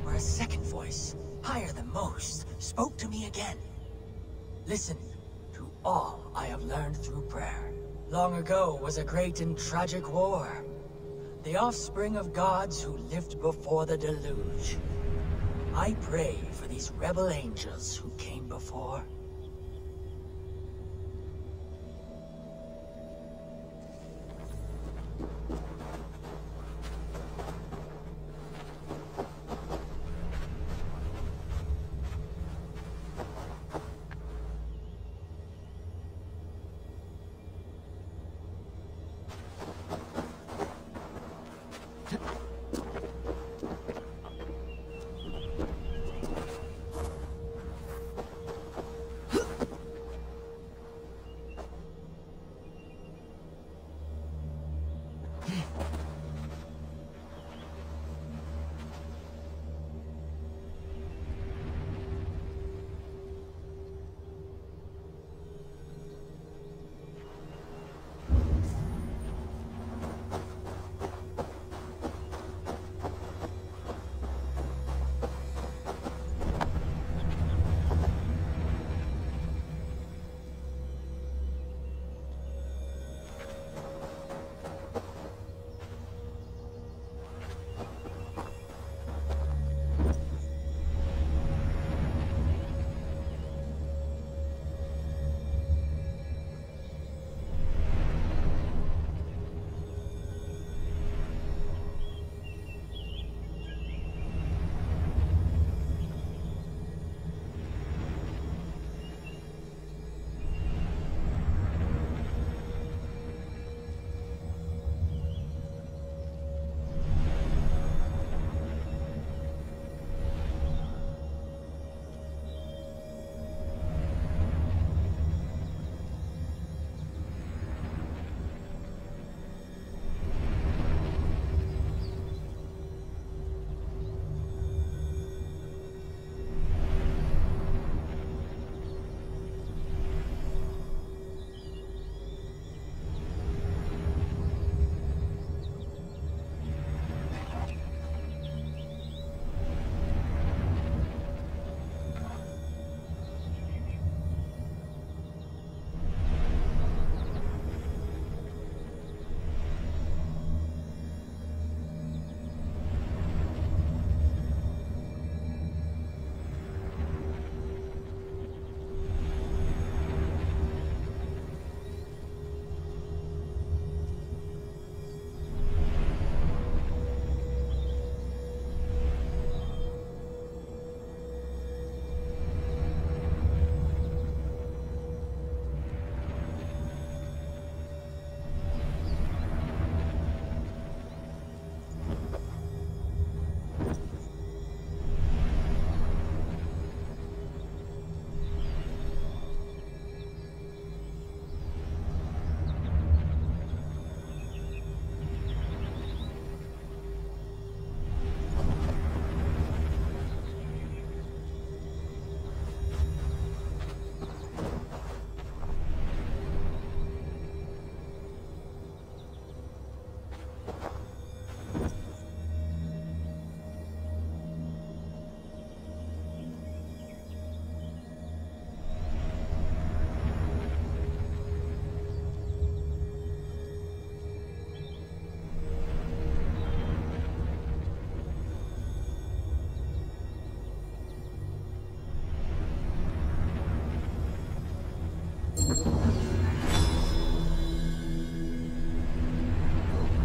where a second voice, higher than most, spoke to me again. Listen to all I have learned through prayer. Long ago was a great and tragic war. The offspring of gods who lived before the deluge. I pray for these rebel angels who came before.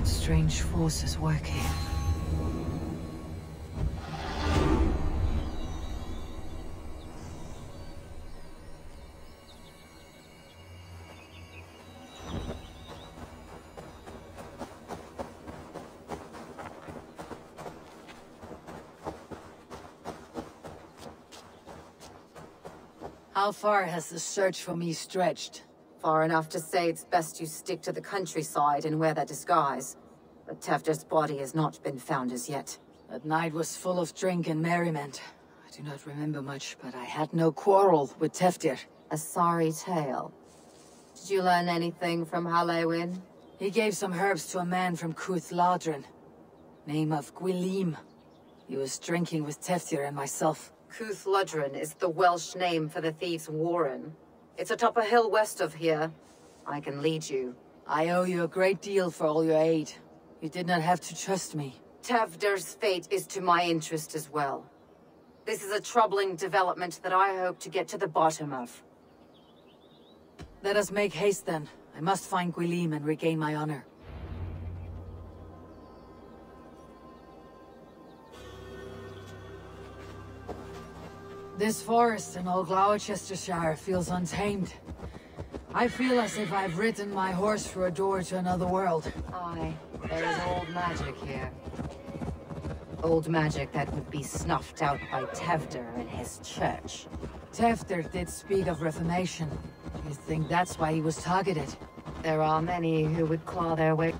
Strange forces working. How far has the search for me stretched? Far enough to say it's best you stick to the countryside and wear that disguise. But Tevder's body has not been found as yet. That night was full of drink and merriment. I do not remember much, but I had no quarrel with Tevder. A sorry tale. Did you learn anything from Halewin? He gave some herbs to a man from Cuth Ladrin. Name of Gwilim. He was drinking with Tevdir and myself. Cuth Ladrin is the Welsh name for the thieves' warren. It's atop a hill west of here. I can lead you. I owe you a great deal for all your aid. You did not have to trust me. Tevder's fate is to my interest as well. This is a troubling development that I hope to get to the bottom of. Let us make haste then. I must find Gwilim and regain my honor. This forest in all Gloucestershire feels untamed. I feel as if I've ridden my horse through a door to another world. Aye, there is old magic here. Old magic that would be snuffed out by Tevder and his church. Tevder did speak of reformation. You think that's why he was targeted? There are many who would claw their way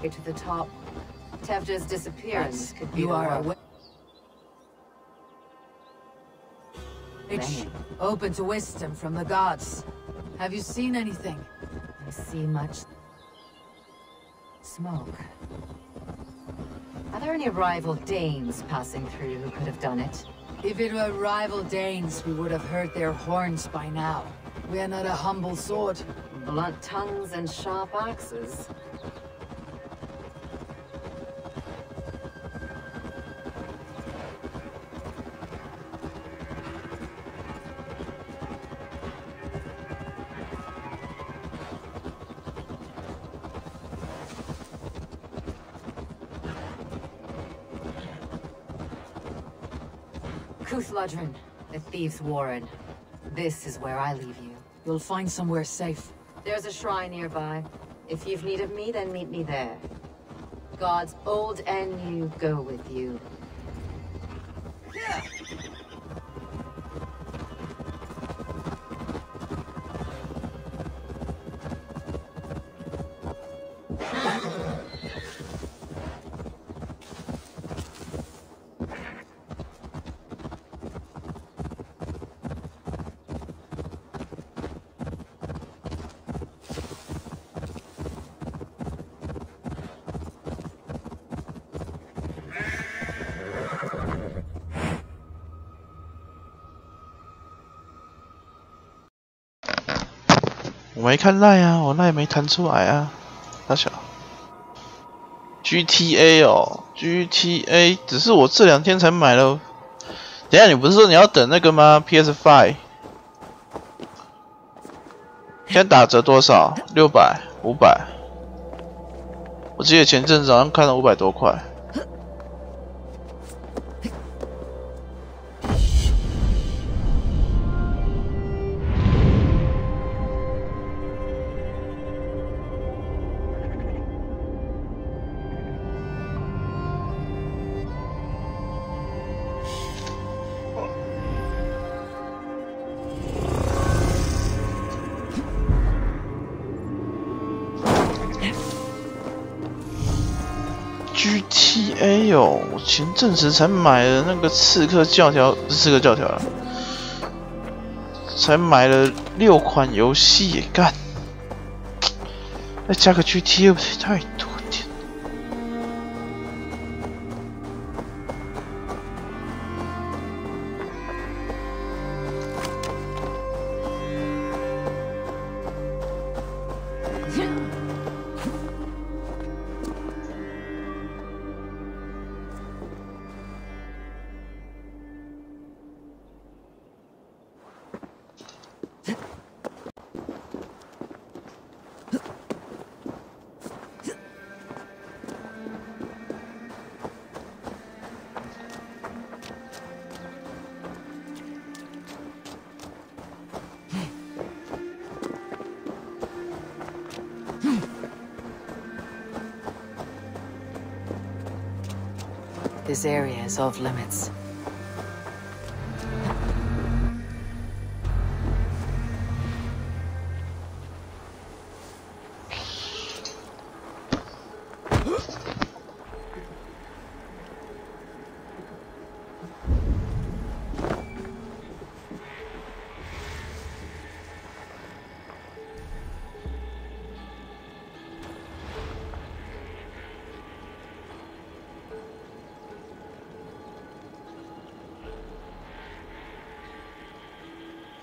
to the top. Tevder's disappearance could be you the are work. Open to wisdom from the gods. Have you seen anything? I see much smoke. Are there any rival Danes passing through who could have done it? If it were rival Danes, we would have heard their horns by now. We are not a humble sword. Blunt tongues and sharp axes. Cuth Ladrin, the thieves' warren. This is where I leave you. You'll find somewhere safe. There's a shrine nearby. If you've need of me, then meet me there. Gods old and new go with you.我没看赖啊，我赖没弹出来啊，大小。GTA 哦 ，GTA 只是我这2天才买了。等一下你不是说你要等那个吗 ？PS5 现在打折多少？600、500。我记得前阵子好像看了500多块。GTA 哦，我前阵子才买了那个刺客教条，不是刺客教条了，才买了6款游戏耶，干，再加个 GTA 不是太多点。This area is off limits.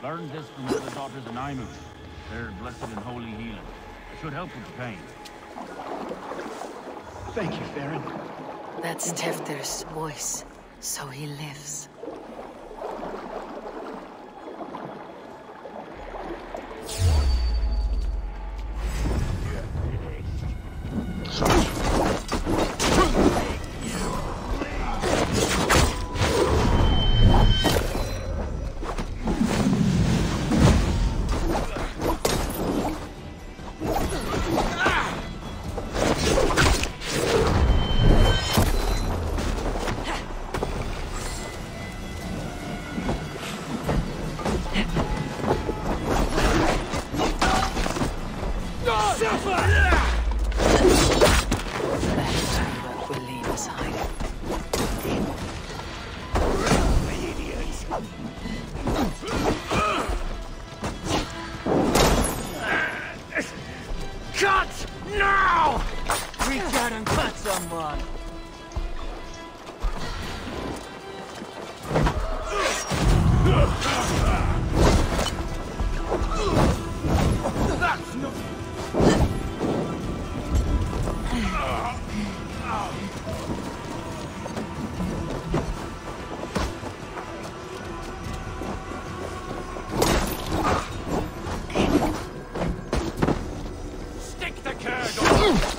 Learned this from one of the daughters of Naimu. They're blessed in holy healing. It should help with the pain. Thank you, Farron. That's Tefter's voice, so he lives. Cut! Now! Reach out and cut someone! That's not... Stick the curd on!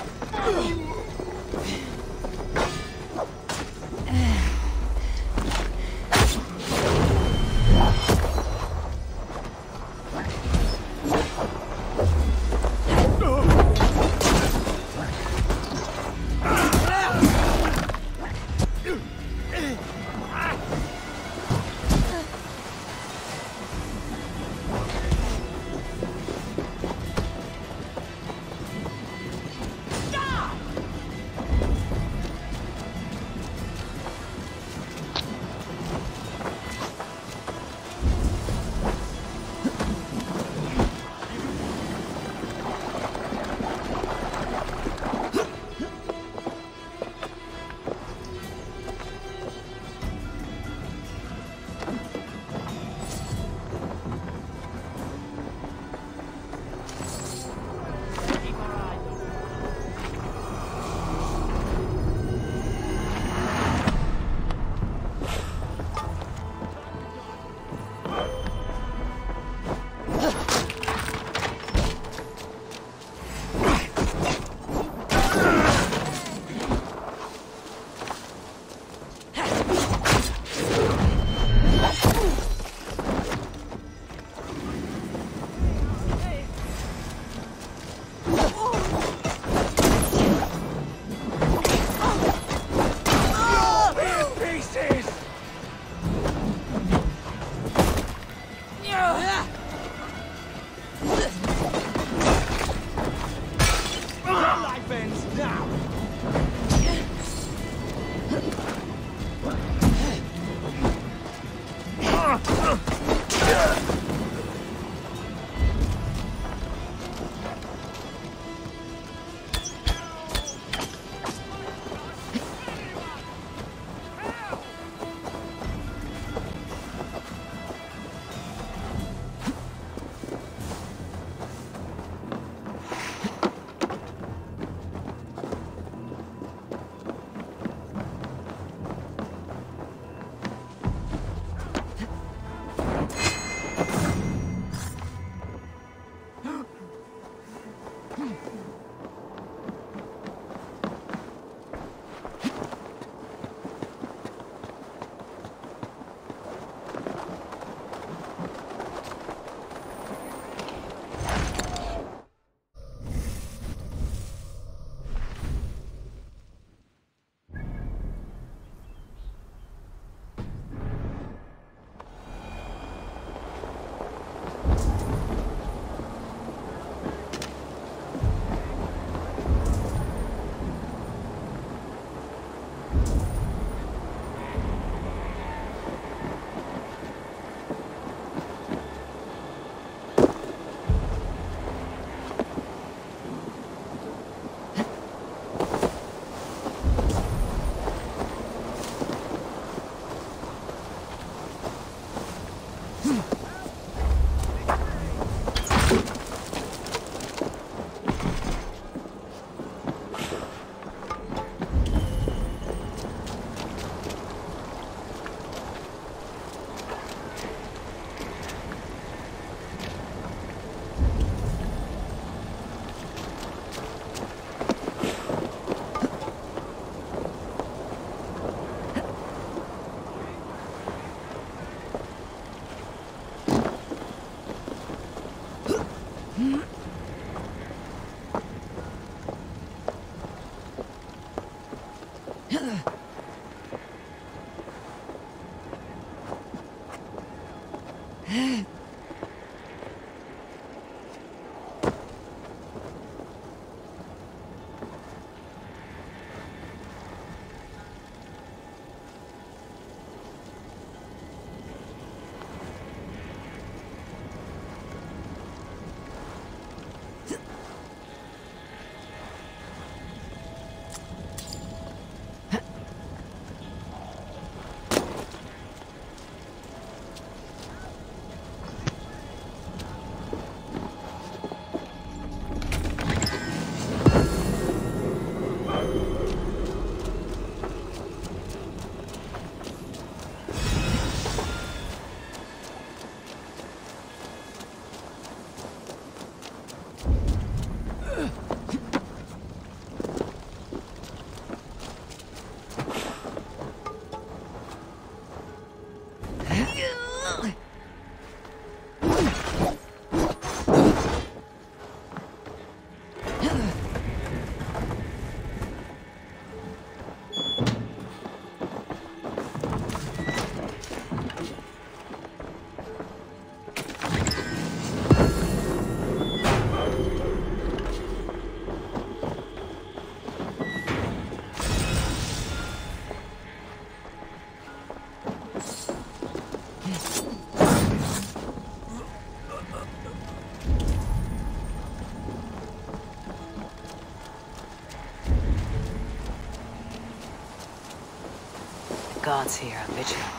Gods here are vigilant.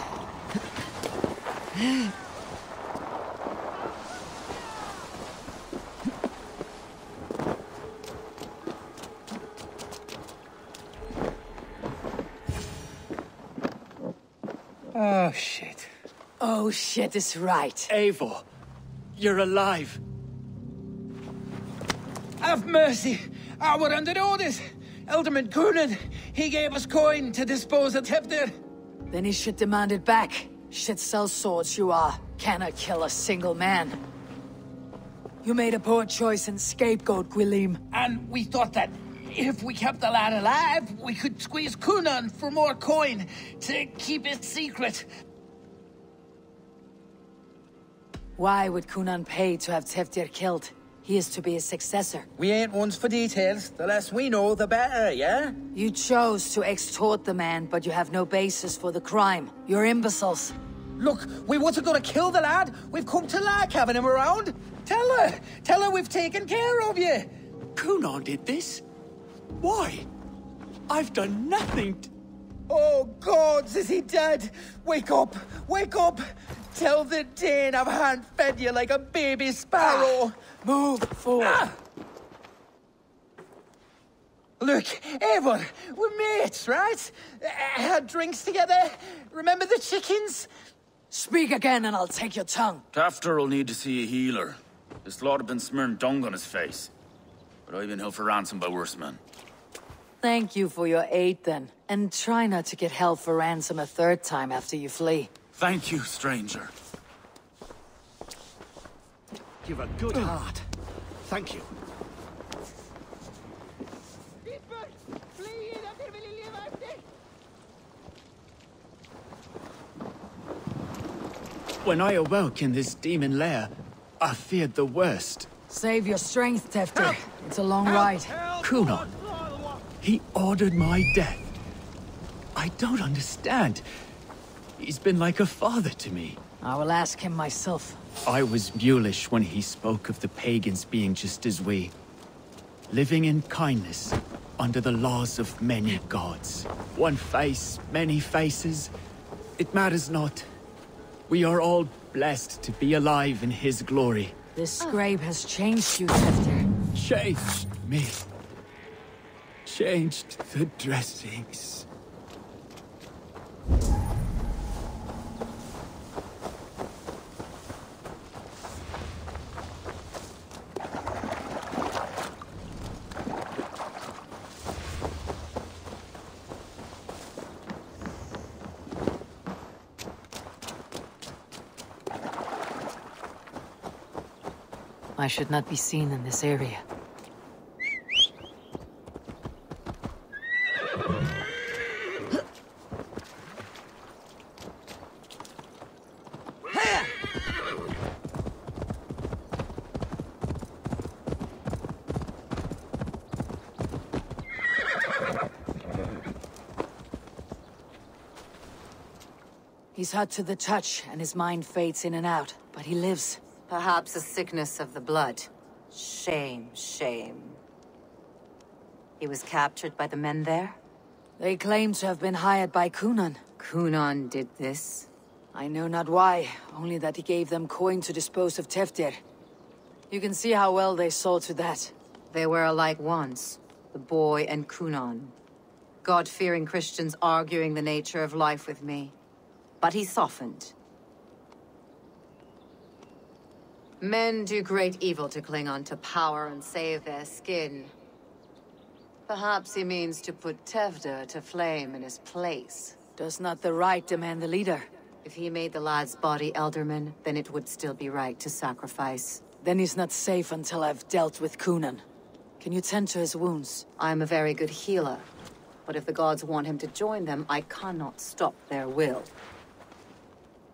Oh, shit. Oh, shit is right. Eivor, you're alive. Have mercy. We're under orders. Alderman Coonan, he gave us coin to dispose of Teftir. Then he should demand it back. Shit sells swords you are. Cannot kill a single man. You made a poor choice in scapegoat, Gwilim. And we thought that if we kept the lad alive, we could squeeze Coonan for more coin to keep it secret. Why would Coonan pay to have Teftir killed? He is to be his successor. We ain't ones for details. The less we know, the better, yeah? You chose to extort the man, but you have no basis for the crime. You're imbeciles. Look, we wasn't gonna kill the lad. We've come to like having him around. Tell her we've taken care of you. Coonan did this? Why? I've done nothing. Oh, gods, is he dead? Wake up! Wake up! Tell the Dane I've hand-fed you like a baby sparrow. Move forward. Look, Eivor, we're mates, right? Had drinks together. Remember the chickens? Speak again and I'll take your tongue. Tafter will need to see a healer. This lord have been smearing dung on his face. But I've been held for ransom by worse men. Thank you for your aid, then. And try not to get held for ransom a third time after you flee. Thank you, stranger. You've a good heart. Thank you. When I awoke in this demon lair, I feared the worst. Save your strength, Teftir. It's a long ride. Coonan. He ordered my death. I don't understand. He's been like a father to me. I will ask him myself. I was mulish when he spoke of the pagans being just as we. Living in kindness, under the laws of many gods. One face, many faces. It matters not. We are all blessed to be alive in his glory. This scrape has changed you, Teftir. Changed me. Changed the dressings. I should not be seen in this area. He's hurt to the touch, and his mind fades in and out, but he lives. Perhaps a sickness of the blood. Shame, shame. He was captured by the men there? They claim to have been hired by Kunan. Kunan did this? I know not why, only that he gave them coin to dispose of Teftir. You can see how well they saw to that. They were alike once, the boy and Kunan. God-fearing Christians arguing the nature of life with me. But he softened. Men do great evil to cling on to power and save their skin. Perhaps he means to put Tevder to flame in his place. Does not the right demand the leader? If he made the lad's body Elderman, then it would still be right to sacrifice. Then he's not safe until I've dealt with Kunan. Can you tend to his wounds? I'm a very good healer. But if the gods want him to join them, I cannot stop their will.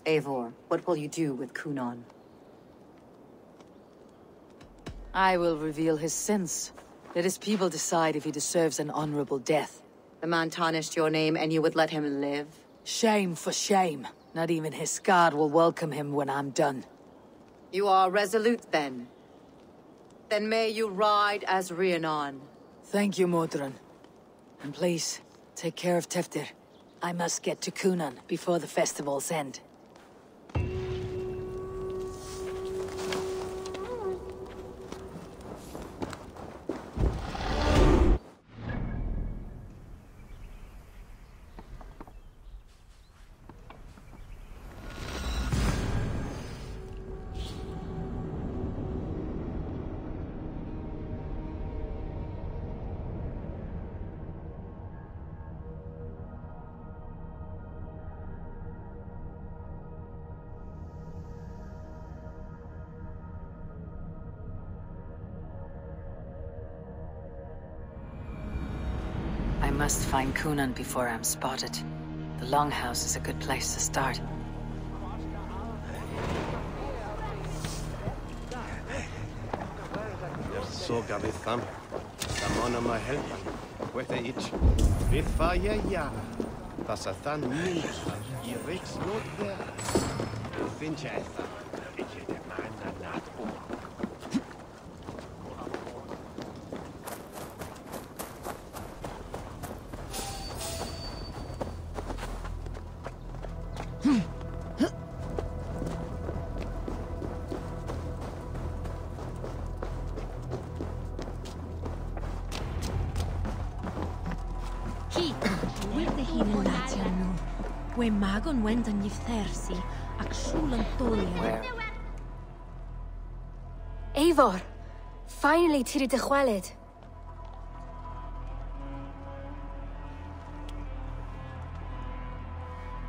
Eivor, what will you do with Kunan? I will reveal his sins. Let his people decide if he deserves an honorable death. The man tarnished your name and you would let him live? Shame for shame. Not even his guard will welcome him when I'm done. You are resolute, then. Then may you ride as Rhiannon. Thank you, Modron. And please, take care of Teftir. I must get to Kunan before the festival's end. I must find Kunan before I'm spotted. The Longhouse is a good place to start. Såga vi fram. Samana ma helpa. Wethe ich. Vifa ya. Pasathan mincha. I riks not there. Fincha etha. Ich de manna nat. We magon wend an yfthersi, ac siwlan dolian. Eivor, finally tiri dy chwaled.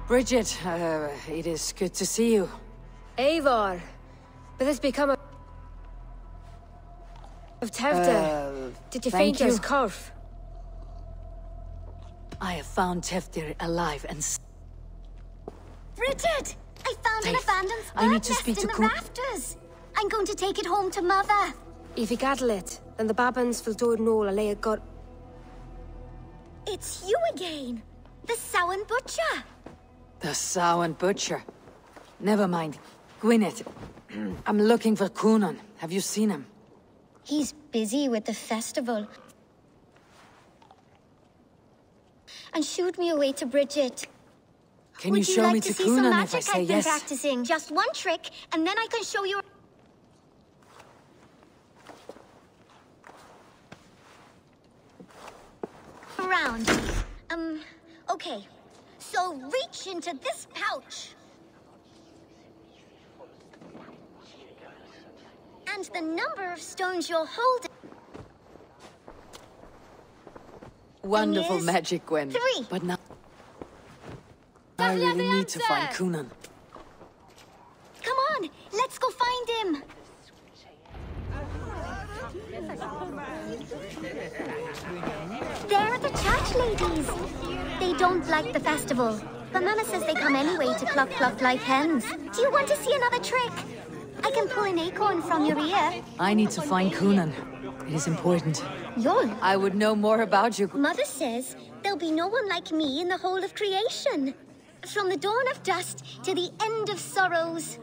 Bridget, it is good to see you. Eivor, but this become of Tevder. Did you find his corf? I have found Teftir alive and... Bridget! I found an abandoned I need bird to nest speak in to the rafters. I'm going to take it home to Mother. If you gadel it, then the babans will do it all a got. It's you again! The Samhain Butcher! The Samhain Butcher? Never mind. Gwyneth, I'm looking for Kunan. Have you seen him? He's busy with the festival. And shooed me away to Bridget. Can you show me to Kunan if I say I've been yes? practicing just one trick, and then I can show you around. Okay. So reach into this pouch. And the number of stones you'll hold. Wonderful magic, Gwen. 3. But now I really need to find Kunan. Come on, let's go find him. There are the church ladies. They don't like the festival, but Mama says they come anyway to cluck like hens. Do you want to see another trick? I can pull an acorn from your ear. I need to find Kunan. It is important. Yol. I would know more about you. Mother says there'll be no one like me in the whole of creation. From the dawn of dust to the end of sorrows.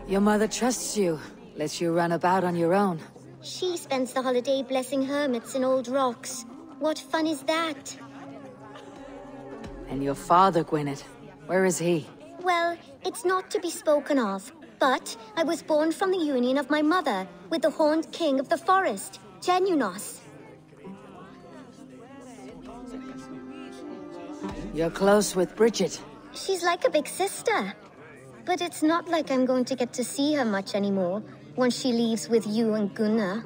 Your mother trusts you, lets you run about on your own. She spends the holiday blessing hermits in old rocks. What fun is that? And your father, Gwynedd, where is he? Well, it's not to be spoken of, but I was born from the union of my mother with the horned king of the forest, Genunos. You're close with Bridget. She's like a big sister. But it's not like I'm going to get to see her much anymore once she leaves with you and Gunnar.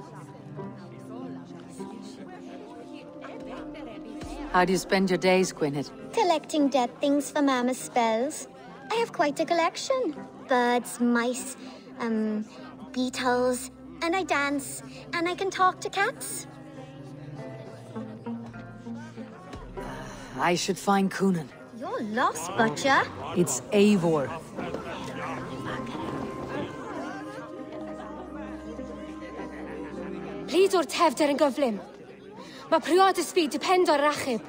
How do you spend your days, Gwynedd? Collecting dead things for Mama's spells. I have quite a collection. Birds, mice, beetles, and I dance, and I can talk to cats. I should find Coonan. You're lost, Butcher. It's Eivor. Please o'r tefder yn gyflym. Mae priod ysbryd depend o'r rachub.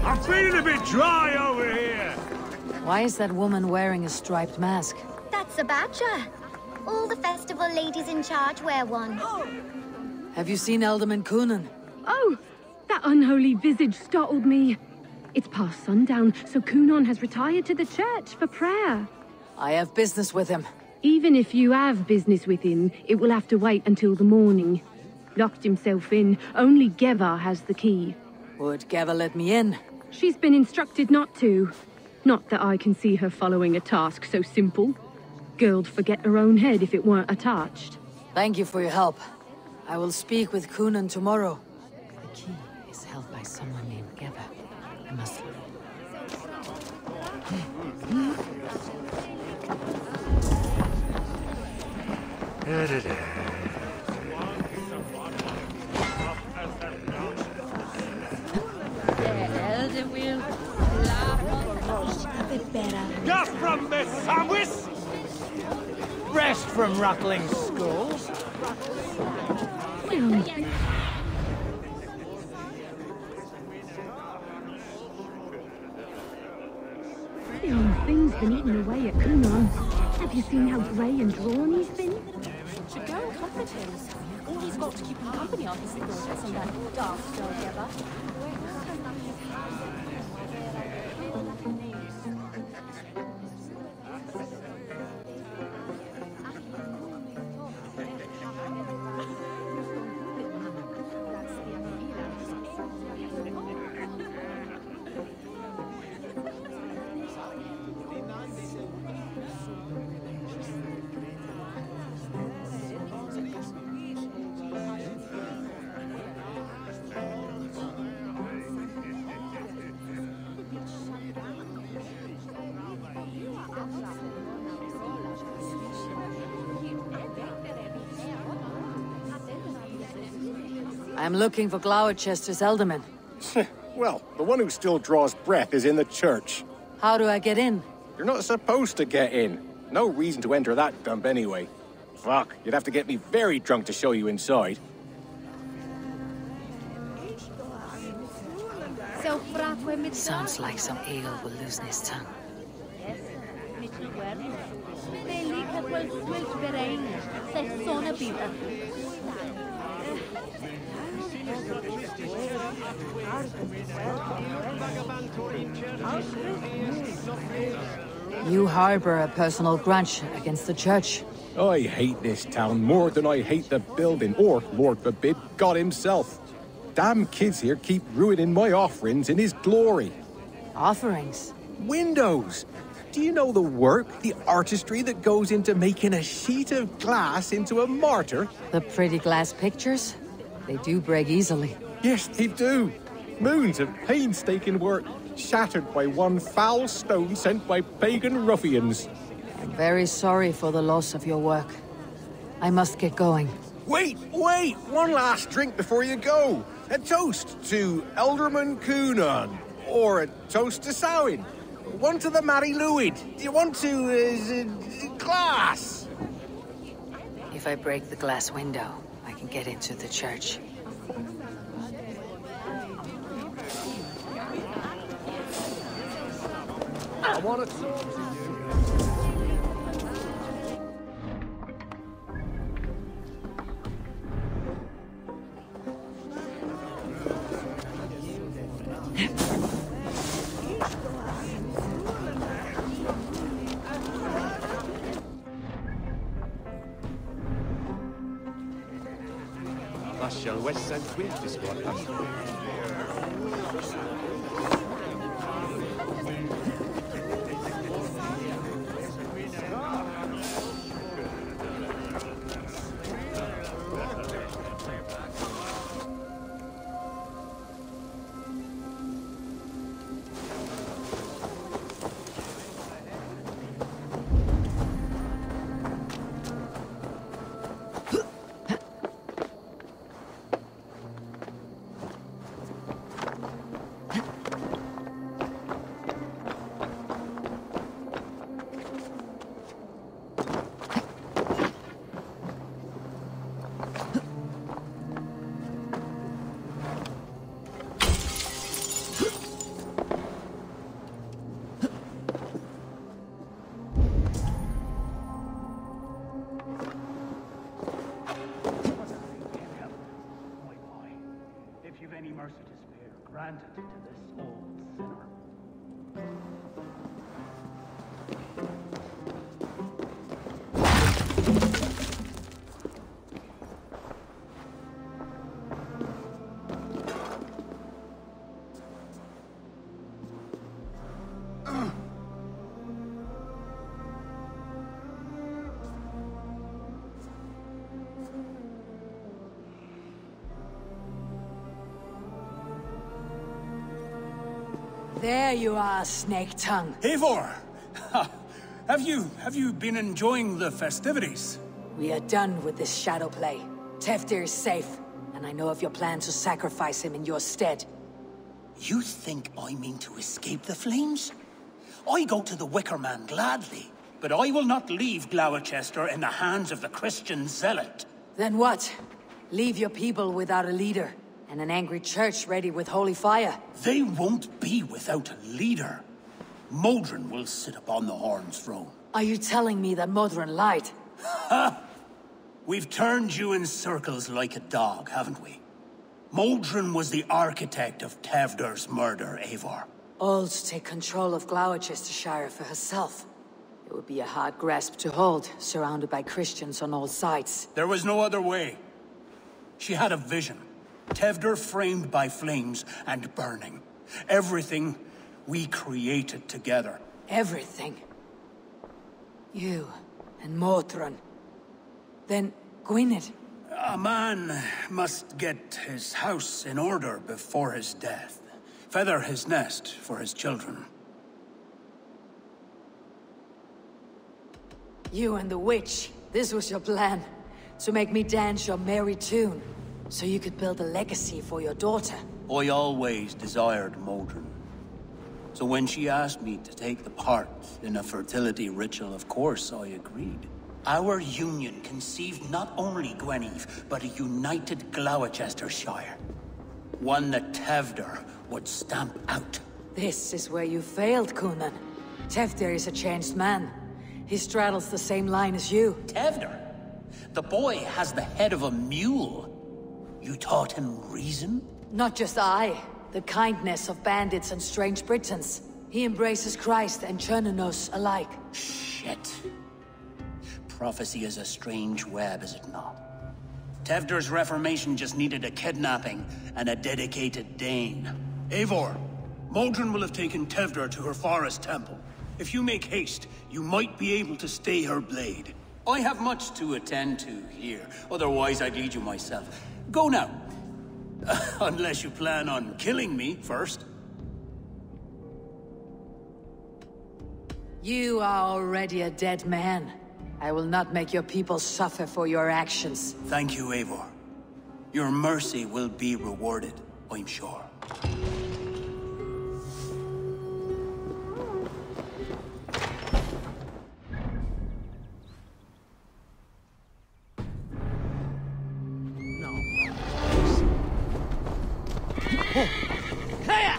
I'm feeling a bit dry over here. Why is that woman wearing a striped mask? That's a badger. All the festival ladies in charge wear one. Have you seen Alderman Coonan? Oh, that unholy visage startled me. It's past sundown, so Coonan has retired to the church for prayer. I have business with him. Even if you have business with him, it will have to wait until the morning. Locked himself in. Only Geva has the key. Would Geva let me in? She's been instructed not to. Not that I can see her following a task so simple. Girl'd forget her own head if it weren't attached. Thank you for your help. I will speak with Coonan tomorrow. The key is held by someone named Geva. I must... Gas from the sandwich! Rest from rattling skulls. The old thing's been eating away at Coonan. Have you seen how grey and drawn he's been? Should go and comfort him. All he's got to keep him company on his thoughts on that daft dog ever. I'm looking for Gloucester's Alderman. Well, the one who still draws breath is in the church. How do I get in? You're not supposed to get in. No reason to enter that dump anyway. Fuck, you'd have to get me very drunk to show you inside. Sounds like some eel will loosen his tongue. You harbor a personal grudge against the church. I hate this town more than I hate the building, or, Lord forbid, God himself. Damn kids here keep ruining my offerings in his glory. Offerings? Windows! Do you know the work, the artistry that goes into making a sheet of glass into a martyr? The pretty glass pictures? They do break easily. Yes, they do. Moons of painstaking work, shattered by one foul stone sent by pagan ruffians. I'm very sorry for the loss of your work. I must get going. Wait! One last drink before you go. A toast to Elderman Coonan. Or a toast to Samhain. One to the Mary Lwyd. Do you want to, glass? If I break the glass window, I can get into the church. I want to talk to you. Lascia il West St. Quintus Granted to this old sinner. There you are, Snake Tongue. Eivor! Have you been enjoying the festivities? We are done with this shadow play. Teftir is safe, and I know of your plan to sacrifice him in your stead. You think I mean to escape the flames? I go to the Wicker Man gladly, but I will not leave Gloucester in the hands of the Christian zealot. Then what? Leave your people without a leader, and an angry church ready with holy fire. They won't be without a leader. Modron will sit upon the Horn's throne. Are you telling me that Modron lied? Ha! We've turned you in circles like a dog, haven't we? Modron was the architect of Tevder's murder, Eivor. All to take control of Gloucestershire for herself. It would be a hard grasp to hold, surrounded by Christians on all sides. There was no other way. She had a vision. Tevder framed by flames and burning. Everything we created together. Everything? You and Modron. Then Gwynedd. A man must get his house in order before his death. Feather his nest for his children. You and the witch. This was your plan. To make me dance your merry tune. So you could build a legacy for your daughter. I always desired Modron. So when she asked me to take the part in a fertility ritual, of course I agreed. Our union conceived not only Gweneve, but a united Gloucestershire. One that Tevder would stamp out. This is where you failed, Coonan. Teftir is a changed man. He straddles the same line as you. Tevder? The boy has the head of a mule. You taught him reason? Not just I. The kindness of bandits and strange Britons. He embraces Christ and Chernonos alike. Shit. Prophecy is a strange web, is it not? Tevder's reformation just needed a kidnapping and a dedicated Dane. Eivor, Modron will have taken Tevder to her forest temple. If you make haste, you might be able to stay her blade. I have much to attend to here, otherwise I'd lead you myself. Go now. Unless you plan on killing me first. You are already a dead man. I will not make your people suffer for your actions. Thank you, Eivor. Your mercy will be rewarded, I'm sure. Clear!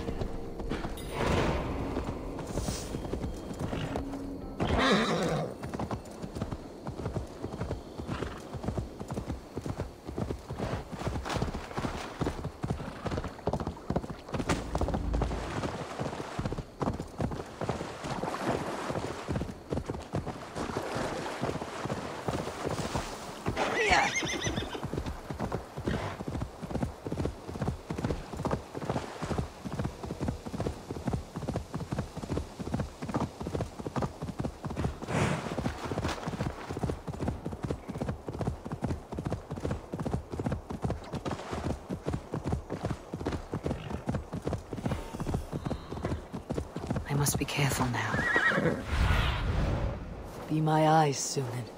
I must be careful now. Be my eyes, Sunan.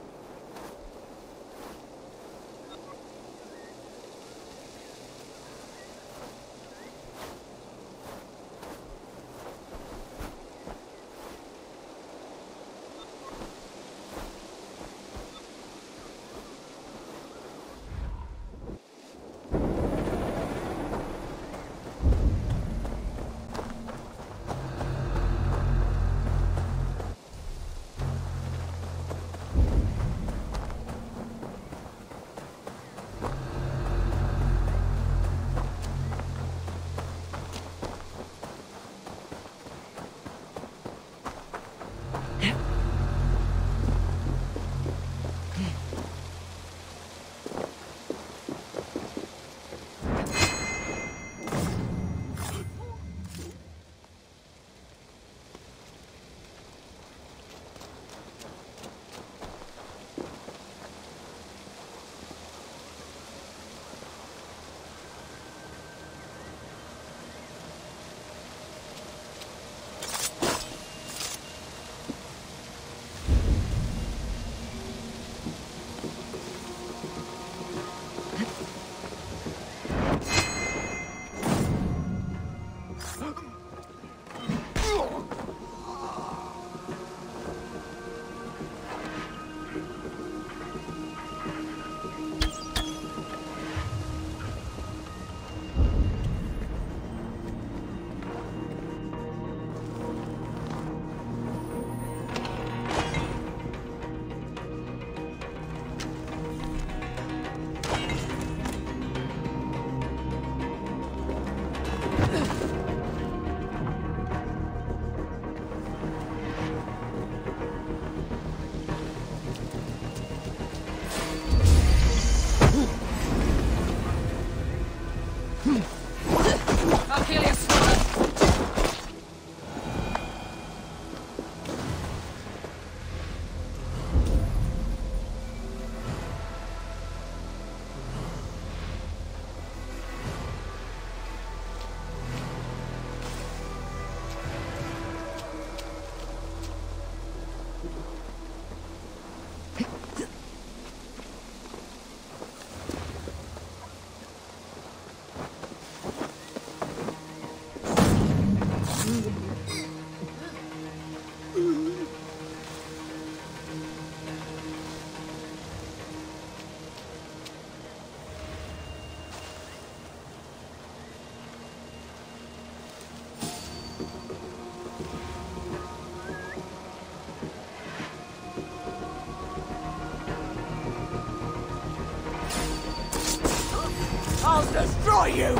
I'll destroy you!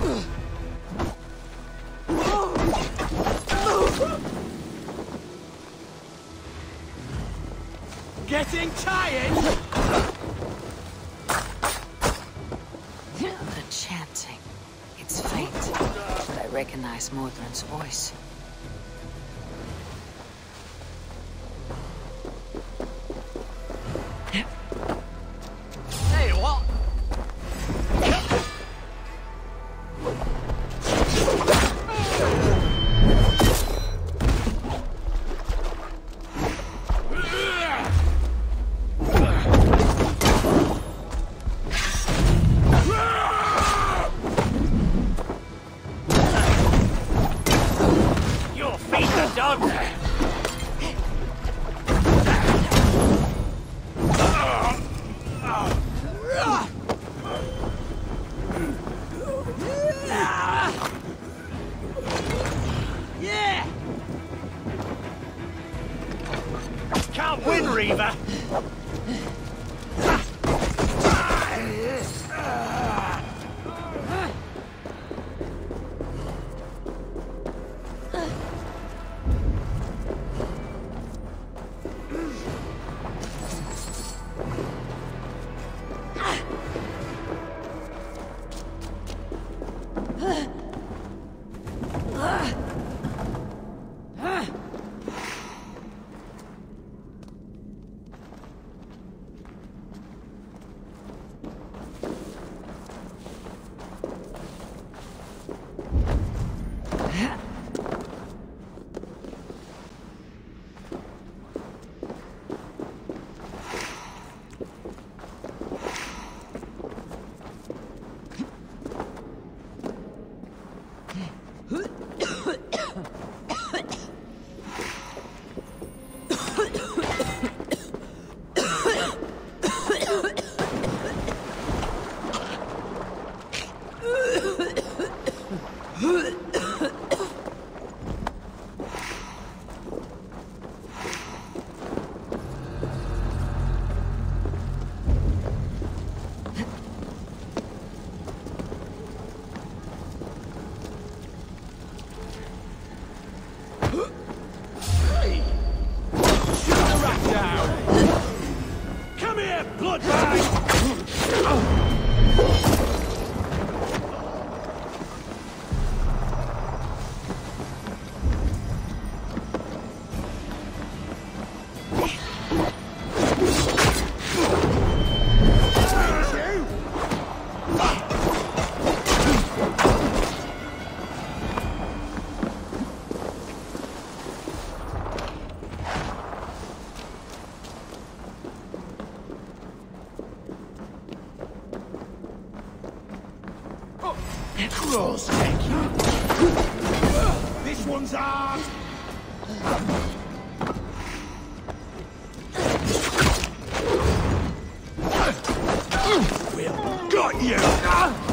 Getting tired? The chanting. It's faint, but I recognize Mordred's voice. Hey, what? Reaver! Cross, thank you. This one's ours. We've got you.